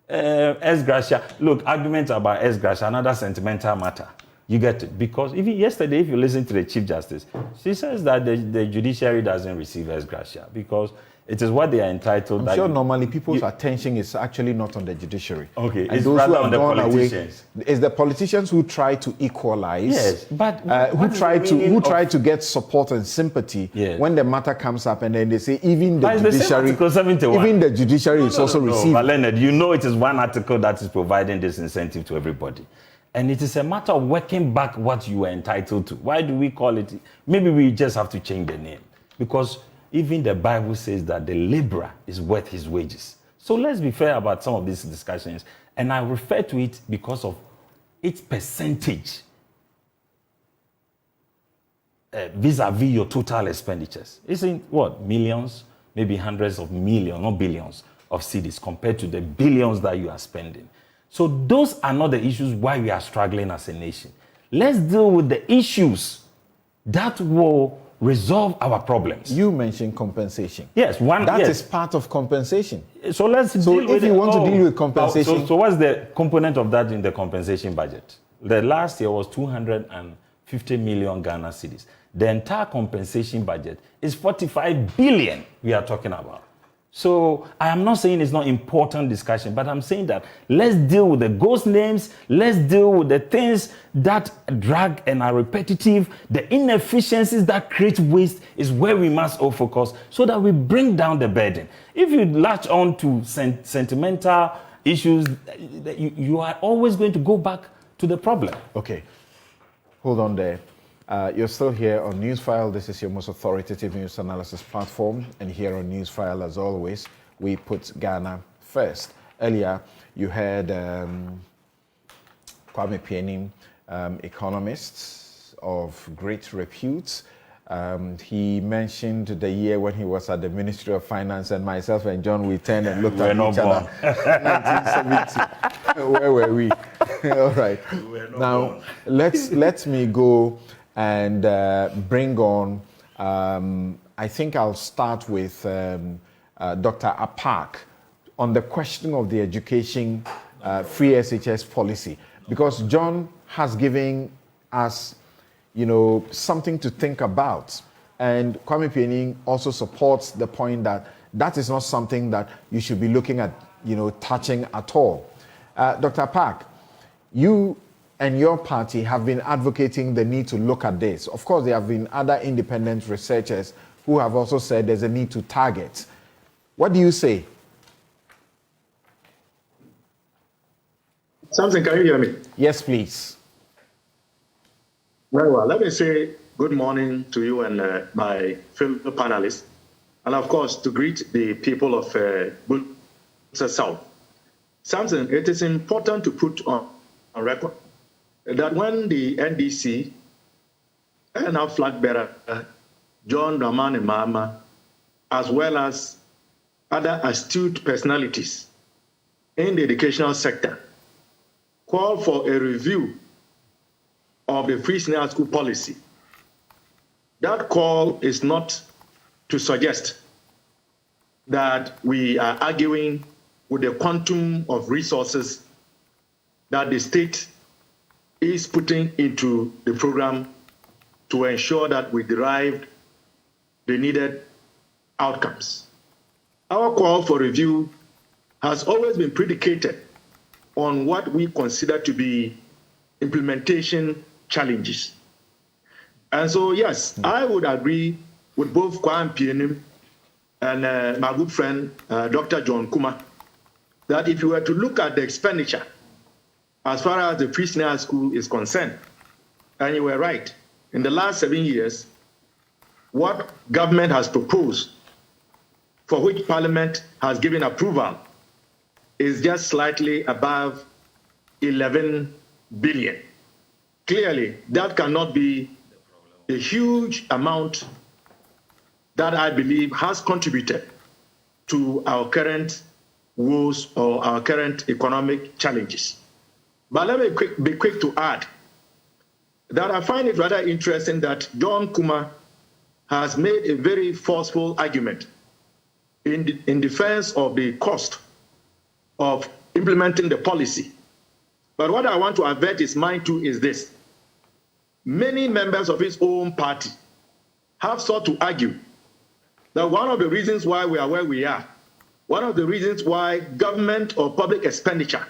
ex gratia, look, arguments about ex gratia, another sentimental matter. You get it? Because even yesterday, if you listen to the Chief Justice, she says that the judiciary doesn't receive ex gratia because it is what they are entitled. I'm sure normally people's attention is actually not on the judiciary. Okay, and those who have gone away, it's the politicians who try to equalize. Yes, but who try to get support and sympathy when the matter comes up, and then they say even the judiciary, is also receiving. But Leonard, you know it is one article that is providing this incentive to everybody. And it is a matter of working back what you are entitled to. Why do we call it? Maybe we just have to change the name. Because even the Bible says that the laborer is worth his wages. So let's be fair about some of these discussions. And I refer to it because of its percentage vis-a-vis your total expenditures. It's in what? Millions, maybe hundreds of millions, not billions of cedis compared to the billions that you are spending. So those are not the issues why we are struggling as a nation. Let's deal with the issues that will resolve our problems. You mentioned compensation. Yes, that is part of compensation. So let's deal with it. So if you want to deal with compensation. So what's the component of that in the compensation budget? The last year was 250 million Ghana cedis. The entire compensation budget is 45 billion we are talking about. So I am not saying it's not important discussion, but I'm saying that let's deal with the ghost names, let's deal with the things that drag and are repetitive, the inefficiencies that create waste is where we must all focus so that we bring down the burden. If you latch on to sentimental issues, you are always going to go back to the problem. Okay, hold on there. You're still here on Newsfile. This is your most authoritative news analysis platform. And here on Newsfile, as always, we put Ghana first. Earlier, you heard Kwame Pianim, economists of great repute. He mentioned the year when he was at the Ministry of Finance, and myself and John, we turned and looked at each other. 1970. Where were we? All right. Now, let me go and bring on, I think I'll start with Dr. Apak on the question of the education free SHS policy, because John has given us, something to think about. And Kwame Pianim also supports the point that that is not something that you should be looking at, touching at all. Dr. Apak, you and your party have been advocating the need to look at this. Of course, there have been other independent researchers who have also said there's a need to target. What do you say? Samson, can you hear me? Yes, please. Very well. Let me say good morning to you and my fellow panelists. And of course, to greet the people of Bulsa South. Samson, it is important to put on record that when the NDC and our flag bearer, John Dramani Mahama, as well as other astute personalities in the educational sector, called for a review of the free senior school policy, that call is not to suggest that we are arguing with the quantum of resources that the state is putting into the program to ensure that we derive the needed outcomes. Our call for review has always been predicated on what we consider to be implementation challenges. And so, yes, I would agree with both Kwame Pianim and my good friend, Dr. John Kuma, that if you were to look at the expenditure as far as the free senior school is concerned, and you were right, in the last 7 years, what government has proposed, for which Parliament has given approval, is just slightly above 11 billion. Clearly, that cannot be a huge amount that I believe has contributed to our current woes or our current economic challenges. But let me be quick to add that I find it rather interesting that John Kuma has made a very forceful argument in defense of the cost of implementing the policy. But what I want to avert his mind to is this. Many members of his own party have sought to argue that one of the reasons why we are where we are, one of the reasons why government or public expenditure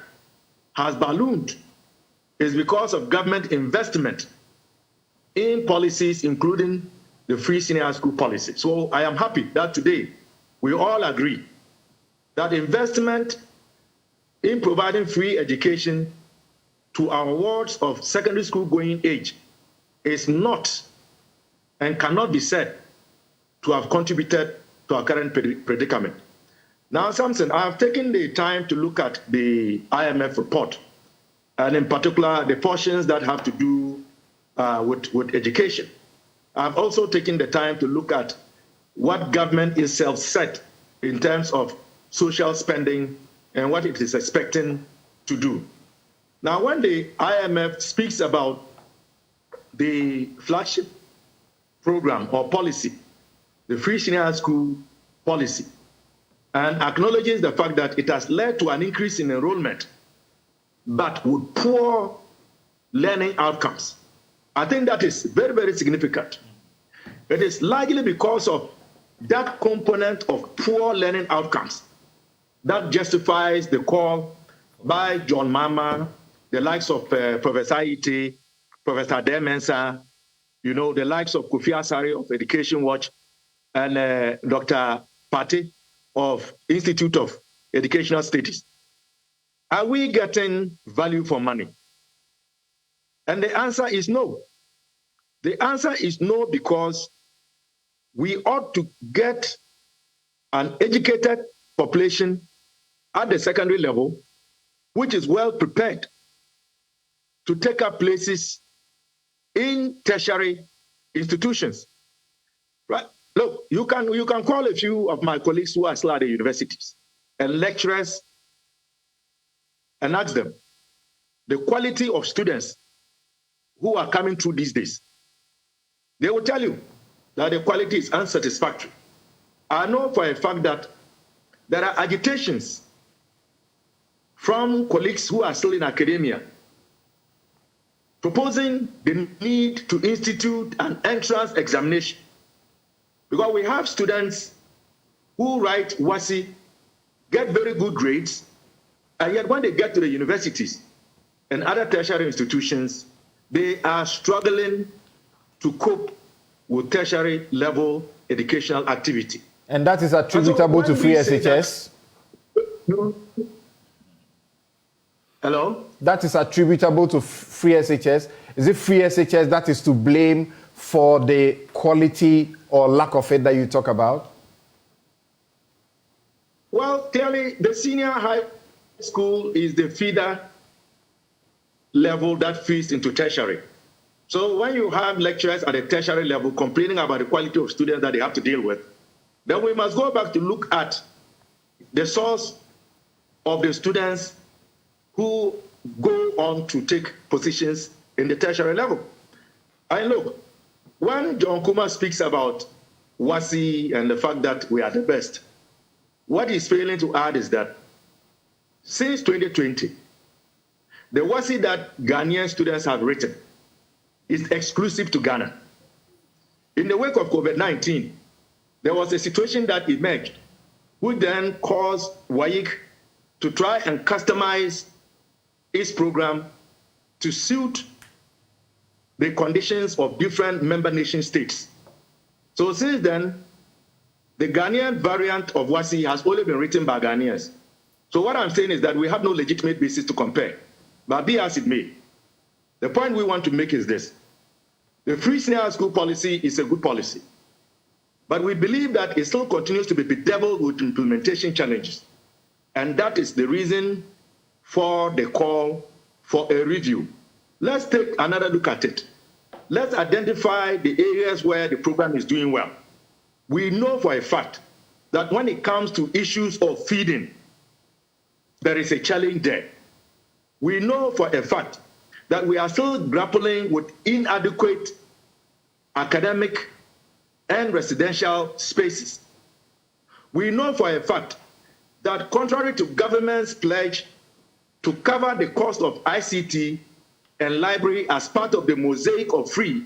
has ballooned is because of government investment in policies, including the free senior school policy. So I am happy that today we all agree that investment in providing free education to our wards of secondary school going age is not and cannot be said to have contributed to our current predicament. Now, Samson, I have taken the time to look at the IMF report, and in particular, the portions that have to do with education. I've also taken the time to look at what government itself said in terms of social spending and what it is expecting to do. Now, when the IMF speaks about the flagship program or policy, the free senior school policy, and acknowledges the fact that it has led to an increase in enrollment, but with poor learning outcomes, I think that is very, very significant. It is largely because of that component of poor learning outcomes that justifies the call by John Mama, the likes of Professor Aite, Professor Demensa, you know, the likes of Kofi Asare of Education Watch, and Dr. Pate of Institute of Educational Studies. Are we getting value for money? And the answer is no. The answer is no, because we ought to get an educated population at the secondary level, which is well prepared to take up places in tertiary institutions. Right? Look, you can call a few of my colleagues who are still at the universities and lecturers and ask them the quality of students who are coming through these days. They will tell you that the quality is unsatisfactory. I know for a fact that there are agitations from colleagues who are still in academia proposing the need to institute an entrance examination, because we have students who write WASI, get very good grades, and yet when they get to the universities and other tertiary institutions, they are struggling to cope with tertiary level educational activity. And that is attributable to free SHS? Hello? That is attributable to free SHS? Is it free SHS that is to blame for the quality or lack of it that you talk about? Well, clearly, the senior high school is the feeder level that feeds into tertiary. So when you have lecturers at the tertiary level complaining about the quality of students that they have to deal with, then we must go back to look at the source of the students who go on to take positions in the tertiary level. And look, when John Kuma speaks about WASI and the fact that we are the best, what he's failing to add is that since 2020, the WASI that Ghanaian students have written is exclusive to Ghana. In the wake of COVID-19, there was a situation that emerged, which then caused WAIC to try and customize its program to suit the conditions of different member nation states. So since then, the Ghanaian variant of WASI has only been written by Ghanaians. So what I'm saying is that we have no legitimate basis to compare. But be as it may, the point we want to make is this. The free senior school policy is a good policy, but we believe that it still continues to be bedeviled with implementation challenges. And that is the reason for the call for a review. Let's take another look at it. Let's identify the areas where the program is doing well. We know for a fact that when it comes to issues of feeding, there is a challenge there. We know for a fact that we are still grappling with inadequate academic and residential spaces. We know for a fact that contrary to government's pledge to cover the cost of ICT and library as part of the mosaic of free,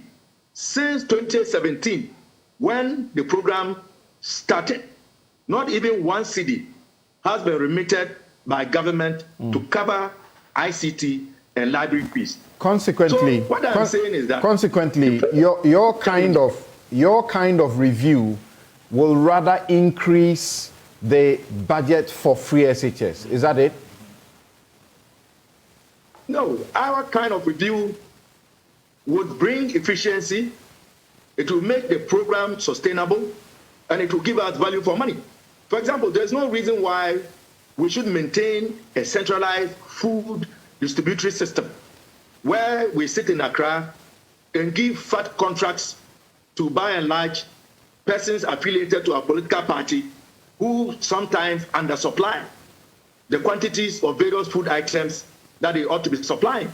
since 2017, when the program started, not even one cedi has been remitted by government to cover ICT and library fees. Consequently, so what I'm saying is that consequently, your kind of review will rather increase the budget for free SHS. Is that it? No, our kind of review would bring efficiency, it will make the program sustainable, and it will give us value for money. For example, there's no reason why we should maintain a centralized food distributory system where we sit in Accra and give fat contracts to, by and large, persons affiliated to a political party who sometimes undersupply the quantities of various food items that they ought to be supplying.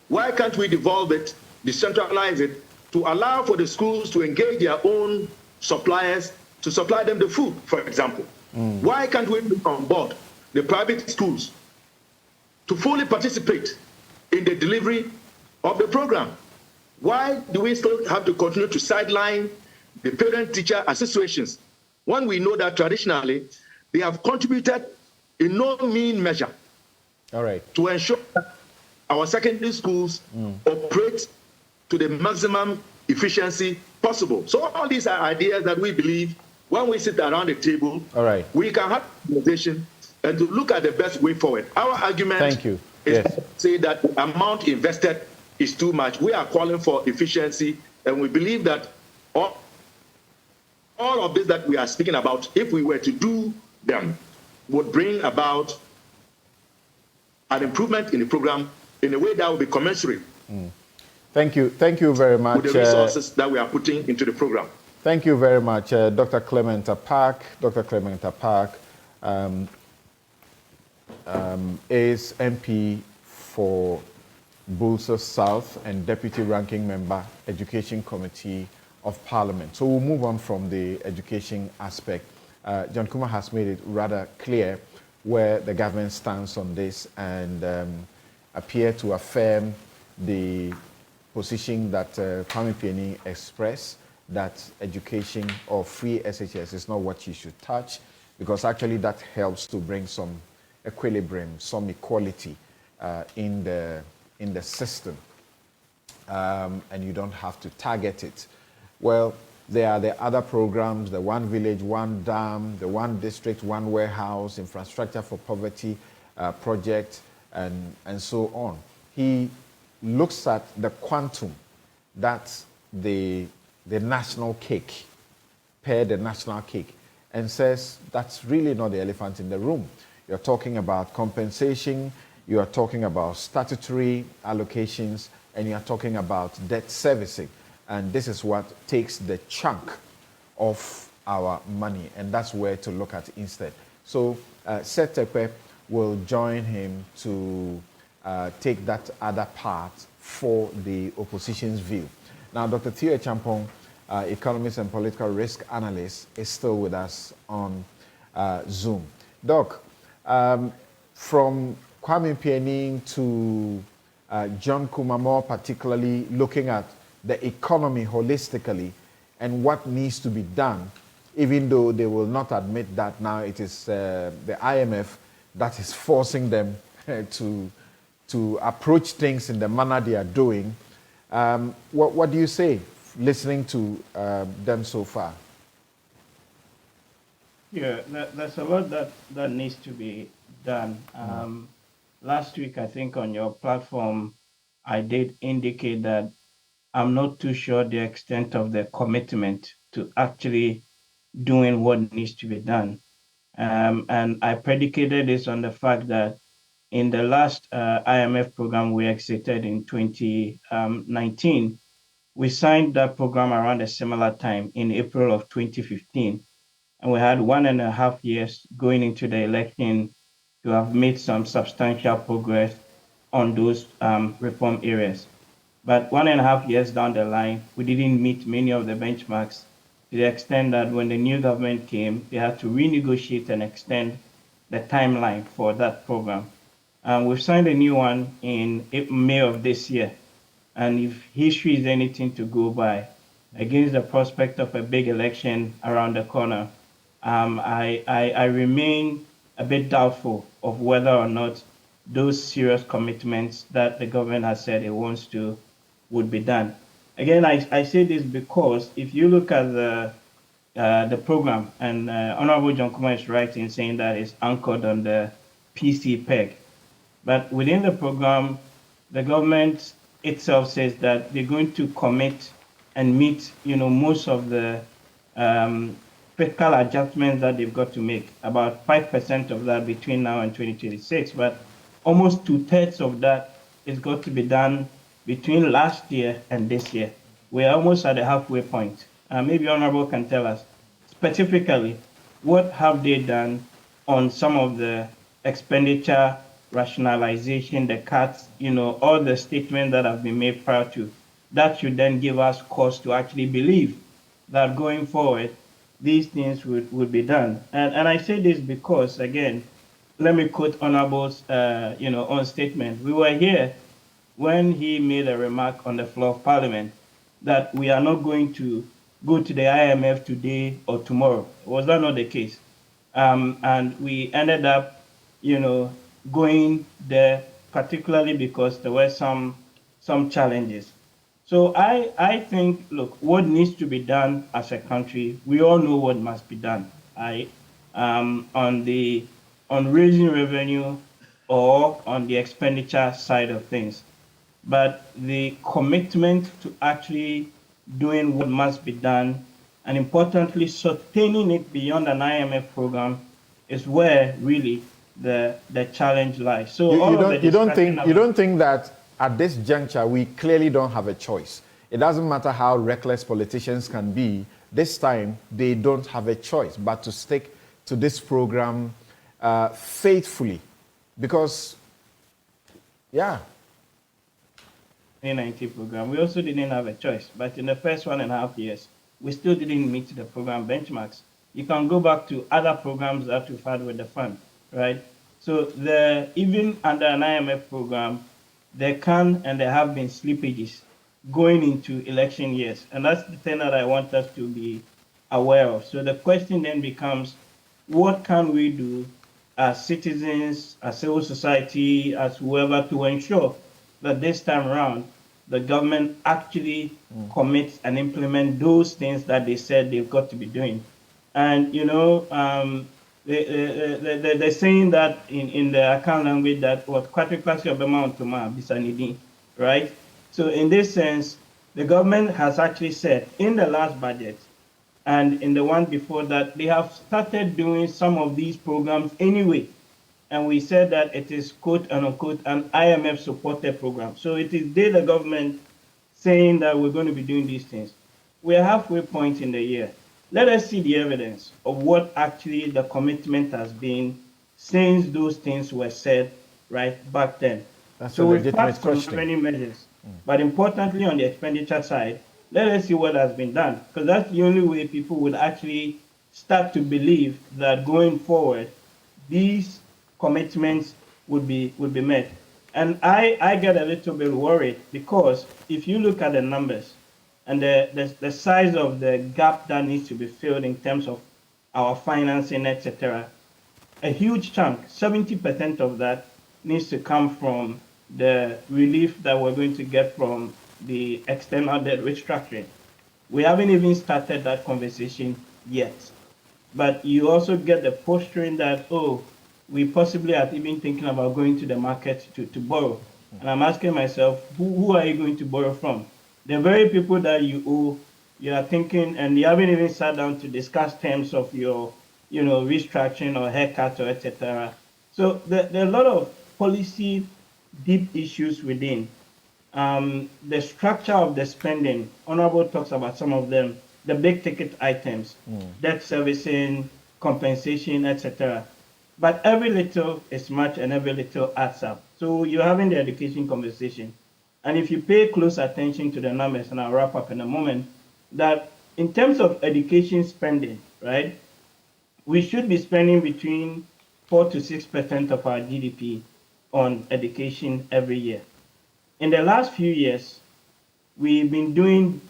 Why can't we devolve it, decentralize it, to allow for the schools to engage their own suppliers to supply them the food, for example? Why can't we bring on board the private schools to fully participate in the delivery of the program? Why do we still have to continue to sideline the parent-teacher associations when we know that traditionally they have contributed in no mean measure to ensure that our secondary schools operate to the maximum efficiency possible? So all these are ideas that we believe when we sit around the table, we can have a conversation and to look at the best way forward. Our argument is to say that the amount invested is too much. We are calling for efficiency, and we believe that all of this that we are speaking about, if we were to do them, would bring about an improvement in the program in a way that will be commensurate. Thank you very much. With the resources that we are putting into the program. Thank you very much, Dr. Clement Apak. Dr. Clement Apak is MP for Bulsa South and Deputy Ranking Member, Education Committee of Parliament. So we'll move on from the education aspect. John Kumar has made it rather clear where the government stands on this and appear to affirm the position that Kwame Pieni expressed, that education or free SHS is not what you should touch, because actually that helps to bring some equilibrium, some equality in the system, and you don't have to target it. Well, there are the other programs, the One Village, One Dam, the One District, One Warehouse, Infrastructure for Poverty project, and so on. He looks at the quantum that the national cake, the national cake, and says that's really not the elephant in the room. You're talking about compensation, you are talking about statutory allocations, and you are talking about debt servicing. And this is what takes the chunk of our money, and that's where to look at instead. So Setepe will join him to take that other part for the opposition's view. Now, Dr. Theo Champong, economist and political risk analyst, is still with us on Zoom. Doc, from Kwame Pieni to John Kumar, more particularly looking at the economy holistically and what needs to be done, even though they will not admit that now it is the IMF that is forcing them to approach things in the manner they are doing. What do you say, listening to them so far? Yeah, there's a lot that needs to be done. Last week, I think on your platform, I did indicate that I'm not too sure the extent of the commitment to actually doing what needs to be done. And I predicated this on the fact that in the last IMF program we exited in 2019, we signed that program around a similar time in April of 2015. and we had 1.5 years going into the election to have made some substantial progress on those reform areas. But 1.5 years down the line, we didn't meet many of the benchmarks to the extent that when the new government came, they had to renegotiate and extend the timeline for that program. We've signed a new one in May of this year. And if history is anything to go by, against the prospect of a big election around the corner, I remain a bit doubtful of whether or not those serious commitments that the government has said it wants to would be done. Again, I say this because if you look at the program, and Honorable John Kumar is right in saying that it's anchored on the PC peg. But within the program, the government itself says that they're going to commit and meet, most of the fiscal adjustments that they've got to make, about 5% of that between now and 2026. But almost 2/3 of that is got to be done between last year and this year. We're almost at the halfway point. Maybe Honorable can tell us specifically what have they done on some of the expenditure rationalization, the cuts, all the statements that have been made prior to. That should then give us cause to actually believe that going forward, these things would be done. And I say this because, again, let me quote Honorable's, own statement. We were here when he made a remark on the floor of Parliament that we are not going to go to the IMF today or tomorrow. Was that not the case? And we ended up, going there, particularly because there were some challenges. So I think, look, what needs to be done as a country, we all know what must be done. On raising revenue or on the expenditure side of things. But the commitment to actually doing what must be done, and importantly, sustaining it beyond an IMF program, is where really the challenge lies. So you don't think that at this juncture we clearly don't have a choice? It doesn't matter how reckless politicians can be. This time they don't have a choice but to stick to this program faithfully, because 2019 program, we also didn't have a choice. But in the first 1.5 years, we still didn't meet the program benchmarks. You can go back to other programs that we've had with the fund, right? So even under an IMF program, there can and there have been slippages going into election years. And that's the thing that I want us to be aware of. So the question then becomes, what can we do as citizens, as civil society, as whoever, to ensure that this time around, the government actually commits and implement those things that they said they've got to be doing. And, they're saying that in the account language that what quadriplasi obema ontoma bisanidi, right? So in this sense, the government has actually said in the last budget and in the one before that, they have started doing some of these programs anyway. And we said that it is, quote and unquote, an IMF supported program. So it is the government saying that we're going to be doing these things. We're halfway point in the year. Let us see the evidence of what actually the commitment has been since those things were said right back then. That's so a we've legitimate passed some question. revenue measures. But importantly, on the expenditure side, let us see what has been done, because that's the only way people would actually start to believe that going forward, these commitments would be met. And I get a little bit worried, because if you look at the numbers and the size of the gap that needs to be filled in terms of our financing, etc., a huge chunk, 70% of that, needs to come from the relief that we're going to get from the external debt restructuring. We haven't even started that conversation yet. But you also get the posturing that, we possibly are even thinking about going to the market to borrow. And I'm asking myself, who are you going to borrow from? The very people that you owe, you are thinking, and you haven't even sat down to discuss terms of your, restructuring or haircut or etc. So there are a lot of policy deep issues within. The structure of the spending, Honorable talks about some of them. the big ticket items, debt servicing, compensation, etc. But every little is much and every little adds up. So you're having the education conversation. And if you pay close attention to the numbers, and I'll wrap up in a moment, that in terms of education spending, right, we should be spending between 4 to 6% of our GDP on education every year. In the last few years, we've been doing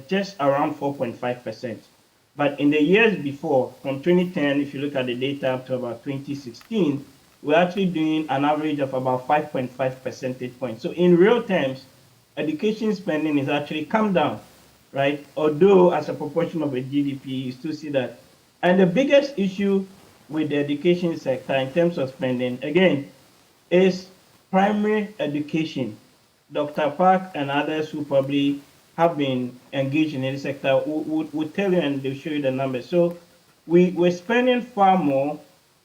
just around 4.5%. But in the years before, from 2010, if you look at the data up to about 2016, we're actually doing an average of about 5.5 percentage points. So in real terms, education spending is actually come down, right? Although as a proportion of a GDP, you still see that. And the biggest issue with the education sector in terms of spending, again, is primary education. Dr. Park and others who probably have been engaged in this sector would tell you, and they'll show you the numbers. So we're spending far more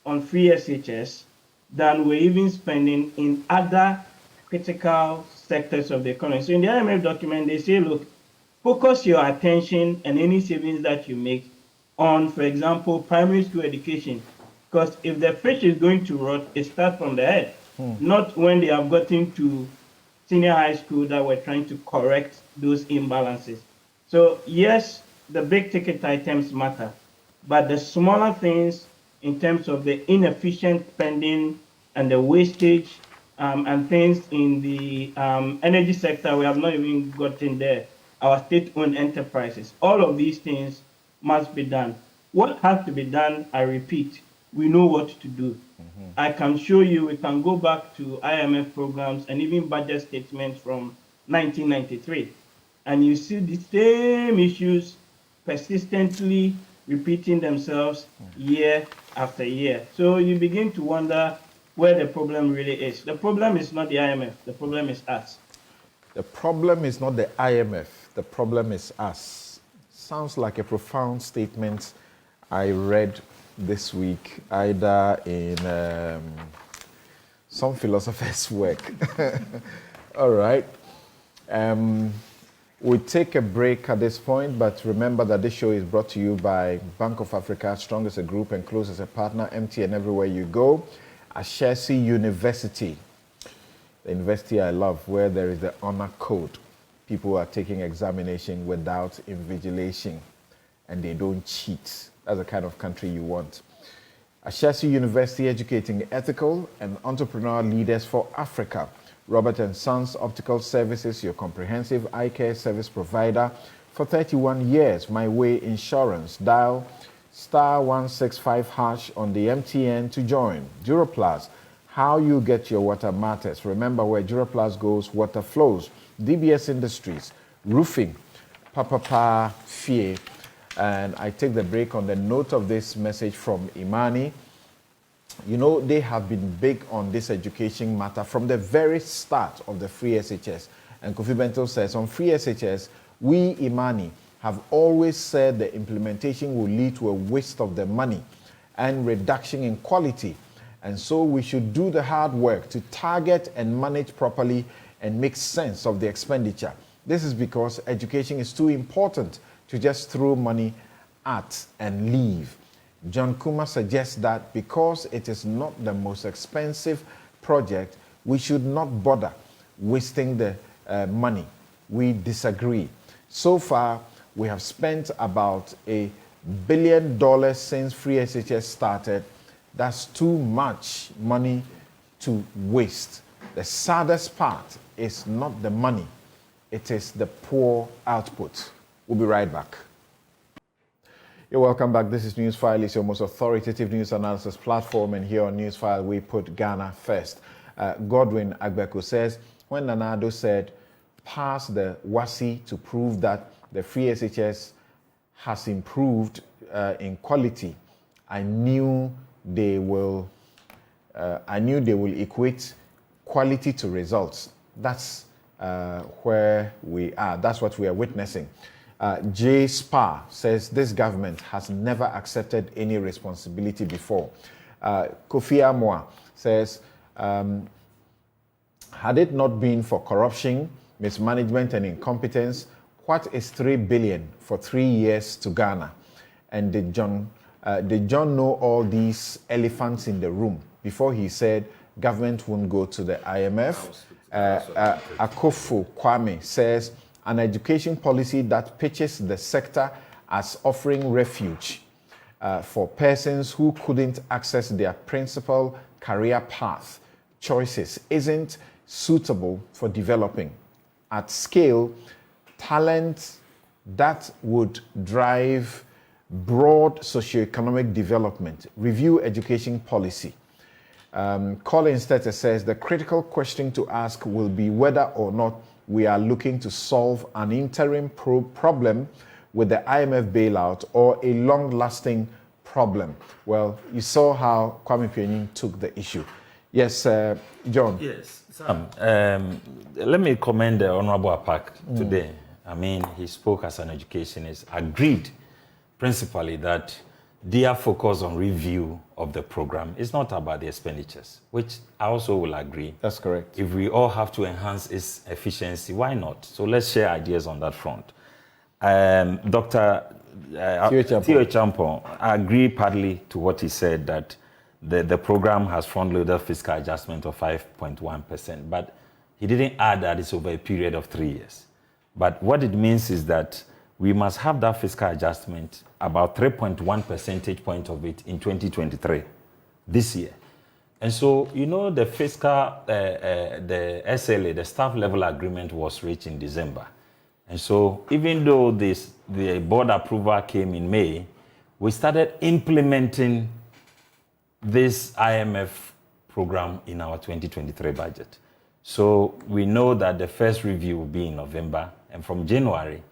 on free SHS than we're even spending in other critical sectors of the economy. So in the IMF document, they say, look, focus your attention and any savings that you make on, for example, primary school education. Because if the fish is going to rot, it starts from the head, not when they have gotten to senior high school that we're trying to correct those imbalances. So yes, the big ticket items matter, but the smaller things in terms of the inefficient spending and the wastage and things in the energy sector, we have not even gotten there. Our state-owned enterprises, all of these things must be done. What has to be done, I repeat, we know what to do. I can show you, we can go back to IMF programs and even budget statements from 1993. And you see the same issues persistently repeating themselves year after year. So you begin to wonder where the problem really is. The problem is not the IMF, the problem is us. The problem is not the IMF, the problem is us. Sounds like a profound statement I read this week, either in some philosopher's work. All right. We'll take a break at this point, but remember that this show is brought to you by Bank of Africa, strong as a group and close as a partner, MTN everywhere you go. Ashesi University, the university I love, where there is the honor code. People are taking examination without invigilation, and they don't cheat. That's the kind of country you want. Ashesi University, educating ethical and entrepreneurial leaders for Africa. Robert & Sons Optical Services, your comprehensive eye care service provider for 31 years. My Way Insurance. Dial *165# on the MTN to join. Duroplast, how you get your water matters. Remember, where Duroplast goes, water flows. DBS Industries, roofing, Papa Fie. And I take the break on the note of this message from Imani. You know, they have been big on this education matter from the very start of the free SHS. And Kofi Bento says, on free SHS, we, Imani, have always said the implementation will lead to a waste of the money and reduction in quality. And so we should do the hard work to target and manage properly and make sense of the expenditure. This is because education is too important to just throw money at and leave. John Kuma suggests that because it is not the most expensive project, we should not bother wasting the money. We disagree. So far, we have spent about $1 billion since free SHS started. That's too much money to waste. The saddest part is not the money, it is the poor output. We'll be right back. You're welcome back. This is Newsfile. It's your most authoritative news analysis platform, and here on Newsfile, we put Ghana first. Godwin Agbeko says, when Nana Addo said, pass the WASI to prove that the free SHS has improved in quality, I knew they will equate quality to results. That's where we are. That's what we are witnessing. J. Spa says this government has never accepted any responsibility before. Kofi Amwa says, had it not been for corruption, mismanagement, and incompetence, what is 3 billion for 3 years to Ghana? And did John know all these elephants in the room before he said government won't go to the IMF? Akofo Kwame says an education policy that pitches the sector as offering refuge for persons who couldn't access their principal career path choices isn't suitable for developing at scale talent that would drive broad socioeconomic development. Review education policy. Collins Tete says the critical question to ask will be whether or not we are looking to solve an interim problem with the IMF bailout or a long-lasting problem. Well, you saw how Kwame Pianin took the issue. Yes, John. Yes, Sam. Let me commend the Honorable Apak today. I mean, he spoke as an educationist, agreed principally that their focus on review of the program is not about the expenditures, which I also will agree. That's correct. If we all have to enhance its efficiency, why not? So let's share ideas on that front. Dr. Theo Champon, I agree partly to what he said, that the program has front-loaded fiscal adjustment of 5.1%, but he didn't add that it's over a period of 3 years. But what it means is that we must have that fiscal adjustment, about 3.1 percentage point of it in 2023, this year. And so, you know, the fiscal, the SLA, the staff level agreement was reached in December. And so even though the board approval came in May, we started implementing this IMF program in our 2023 budget. So we know that the first review will be in November, and from January,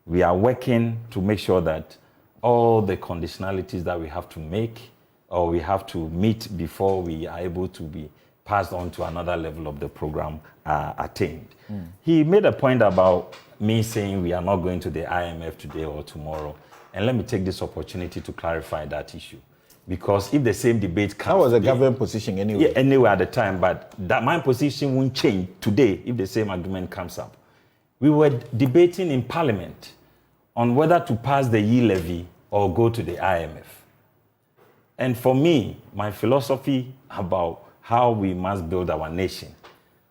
we are working to make sure that all the conditionalities that we have to make or we have to meet before we are able to be passed on to another level of the program are attained. He made a point about me saying we are not going to the IMF today or tomorrow. And let me take this opportunity to clarify that issue. Because if the same debate comes... That was the today, government position anyway. Yeah, anyway at the time, but that my position won't change today if the same agreement comes up. We were debating in Parliament on whether to pass the e-levy or go to the IMF. And for me, my philosophy about how we must build our nation,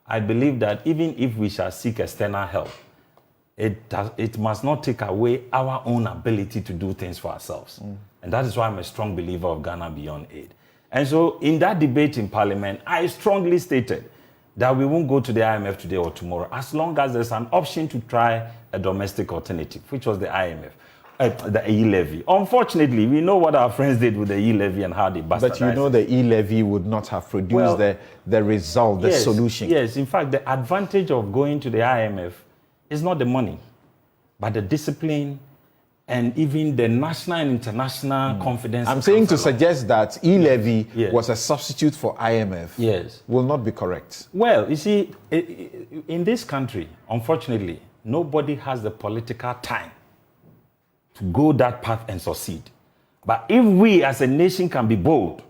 I believe that even if we shall seek external help, it must not take away our own ability to do things for ourselves. And that is why I'm a strong believer of Ghana Beyond Aid. And so in that debate in Parliament, I strongly stated that we won't go to the IMF today or tomorrow, as long as there's an option to try a domestic alternative, which was the IMF, the e-levy. Unfortunately, we know what our friends did with the e-levy and how they bastardized. But you know the e-levy would not have produced the result, the solution. Yes, in fact, the advantage of going to the IMF is not the money, but the discipline and even the national and international confidence. I'm saying to suggest that e-levy was a substitute for IMF will not be correct. Well, you see, in this country, unfortunately, nobody has the political time to go that path and succeed. But if we as a nation can be bold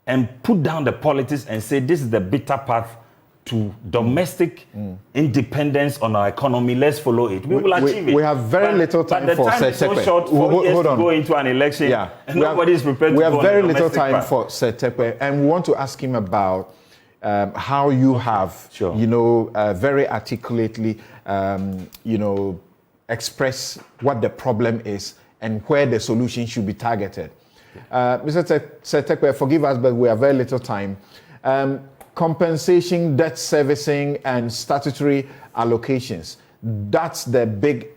and put down the politics and say this is the bitter path to domestic independence on our economy, let's follow it. We will achieve it. We have very little time for Setepe. But the time is so short, 4 years to go into an election, and nobody is prepared to go on the domestic path. We have very little time for Setepe, and we want to ask him about how you have, very articulately, express what the problem is and where the solution should be targeted. Mr. Setepe, forgive us, but we have very little time. Compensation, debt servicing, and statutory allocations. That's the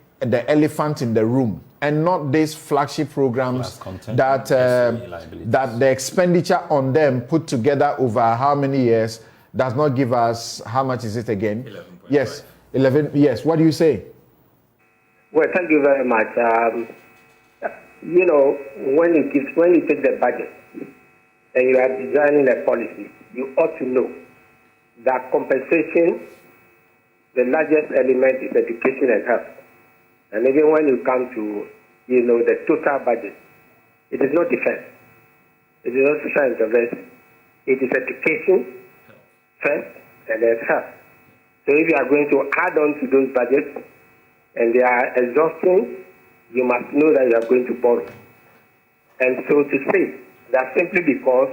elephant in the room, and not these flagship programs that the expenditure on them put together over how many years does not give us, how much is it again? 11.5. Yes, 11. Yes. What do you say? Well, thank you very much. When you take the budget and you are designing a policy, you ought to know that compensation, the largest element is education and health. And even when you come to, the total budget, it is not defense. It is not social intervention. It is education first and then health. So if you are going to add on to those budgets, and they are exhausting, you must know that you are going to borrow. And so to say that simply because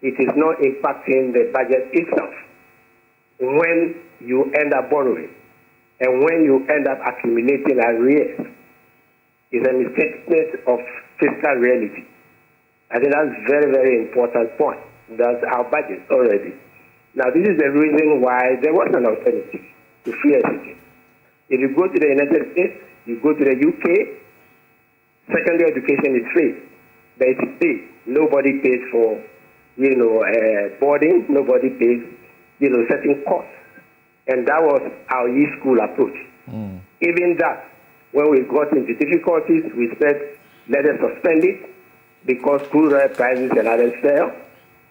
it is not impacting the budget itself, when you end up borrowing and when you end up accumulating arrears, is a misstatement of fiscal reality. I think that's a very, very important point. That's our budget already. Now, this is the reason why there was an alternative to free education. If you go to the United States, you go to the UK, secondary education is free. But it's free. Nobody pays for, boarding. Nobody pays, certain costs. And that was our e-school approach. Even that, when we got into difficulties, we said, let us suspend it because crude oil prices and others fell.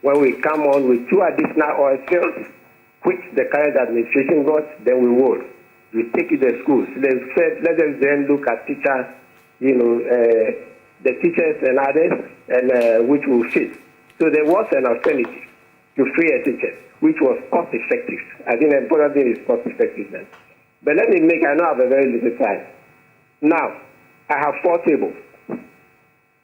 When we come on with 2 additional oil fields, which the current administration got, then we would. We take it to schools. They said, let us then look at teachers, the teachers and others, and which will fit. So there was an alternative to free education, which was cost effective. I think the important thing is cost effectiveness. But let me I know I have a very little time. Now, I have 4 tables.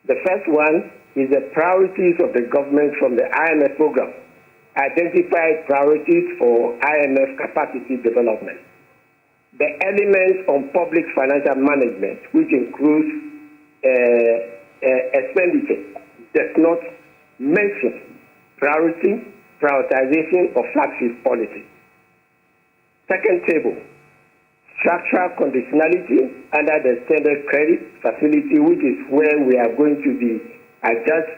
The first one is the priorities of the government from the IMF program. Identify priorities for IMF capacity development. The elements on public financial management, which includes expenditure, does not mention prioritization of flagship policy. Second table, structural conditionality under the standard credit facility, which is where we are going to be adjust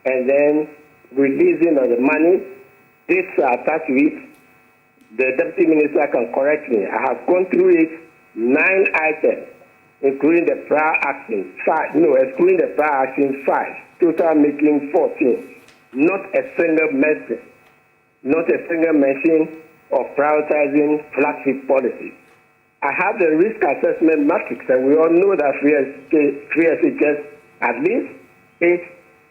and then releasing of the money. This attached to it, the deputy minister can correct me. I have gone through it, 9 items, including the prior action, excluding the prior action 5, total making 14. Not a single mention of prioritizing flagship policies. I have the risk assessment matrix, and we all know that free SHS at least is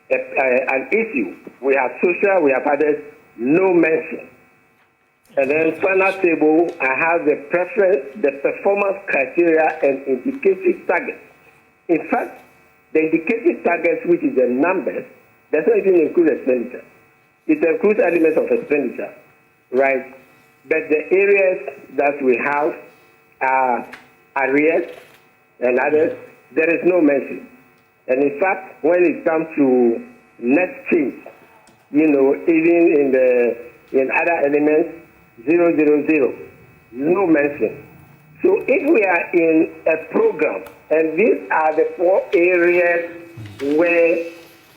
an issue. We have social, we have others, no mention. And then final table, I have the preference, the performance criteria and indicative targets. In fact, the indicative targets, which is the numbers, does not even include expenditure. It includes elements of expenditure, right? But the areas that we have are arrears and others, there is no mention. And in fact, when it comes to net change, even in other elements, 000, no mention. So if we are in a program, and these are the 4 areas where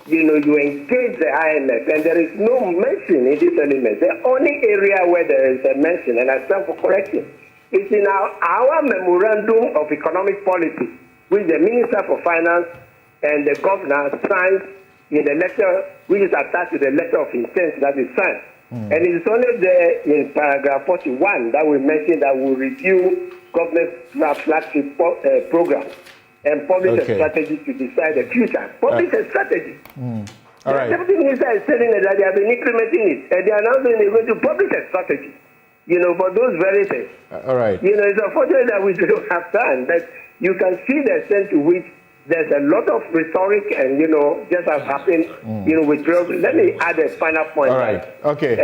you engage the IMF, and there is no mention in this element. The only area where there is a mention, and I stand for correction, is in our memorandum of economic policy, which the Minister for Finance and the Governor signs in the letter, which is attached to the letter of intent that is signed. And it is only there in paragraph 41 that we mention that we review government flagship program and publish a strategy to decide the future. Publish a strategy. All right. The Deputy Minister is telling us that they have been implementing it, and they are now saying they're going to publish a strategy, for those very things. All right. It's unfortunate that we don't have time, but you can see the extent to which there's a lot of rhetoric and, just as happened, with drugs. Let me add a final point. All right. Okay.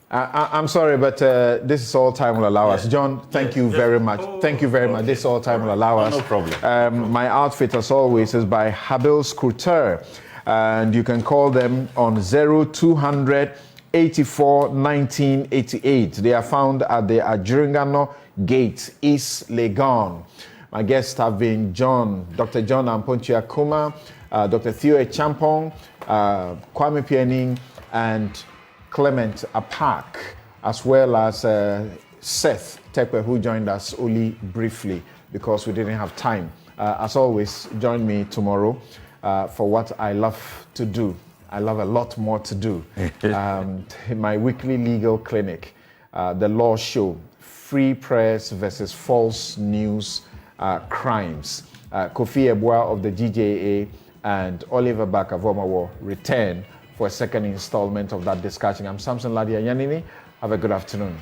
I'm sorry, but this is all time will allow us. John, thank you very much. Thank you very much. This all time will allow us. No problem. My outfit, as always, is by Habil Scruter. And you can call them on 0200 84 1988. They are found at the Ajiringano Gate, East Legon. My guests have been Dr. John Amponchia Kuma, Dr. Theo Champong, Kwame Pianing, and Clement Apak, as well as Seth Tekwe, who joined us only briefly because we didn't have time. As always, join me tomorrow for what I love to do. I love a lot more to do. My weekly legal clinic, the Law Show, Free Press versus False News Crimes. Kofi Ebua of the GJA and Oliver Bakavomawo return for a second installment of that discussion. I'm Samson Ladia Yanini. Have a good afternoon.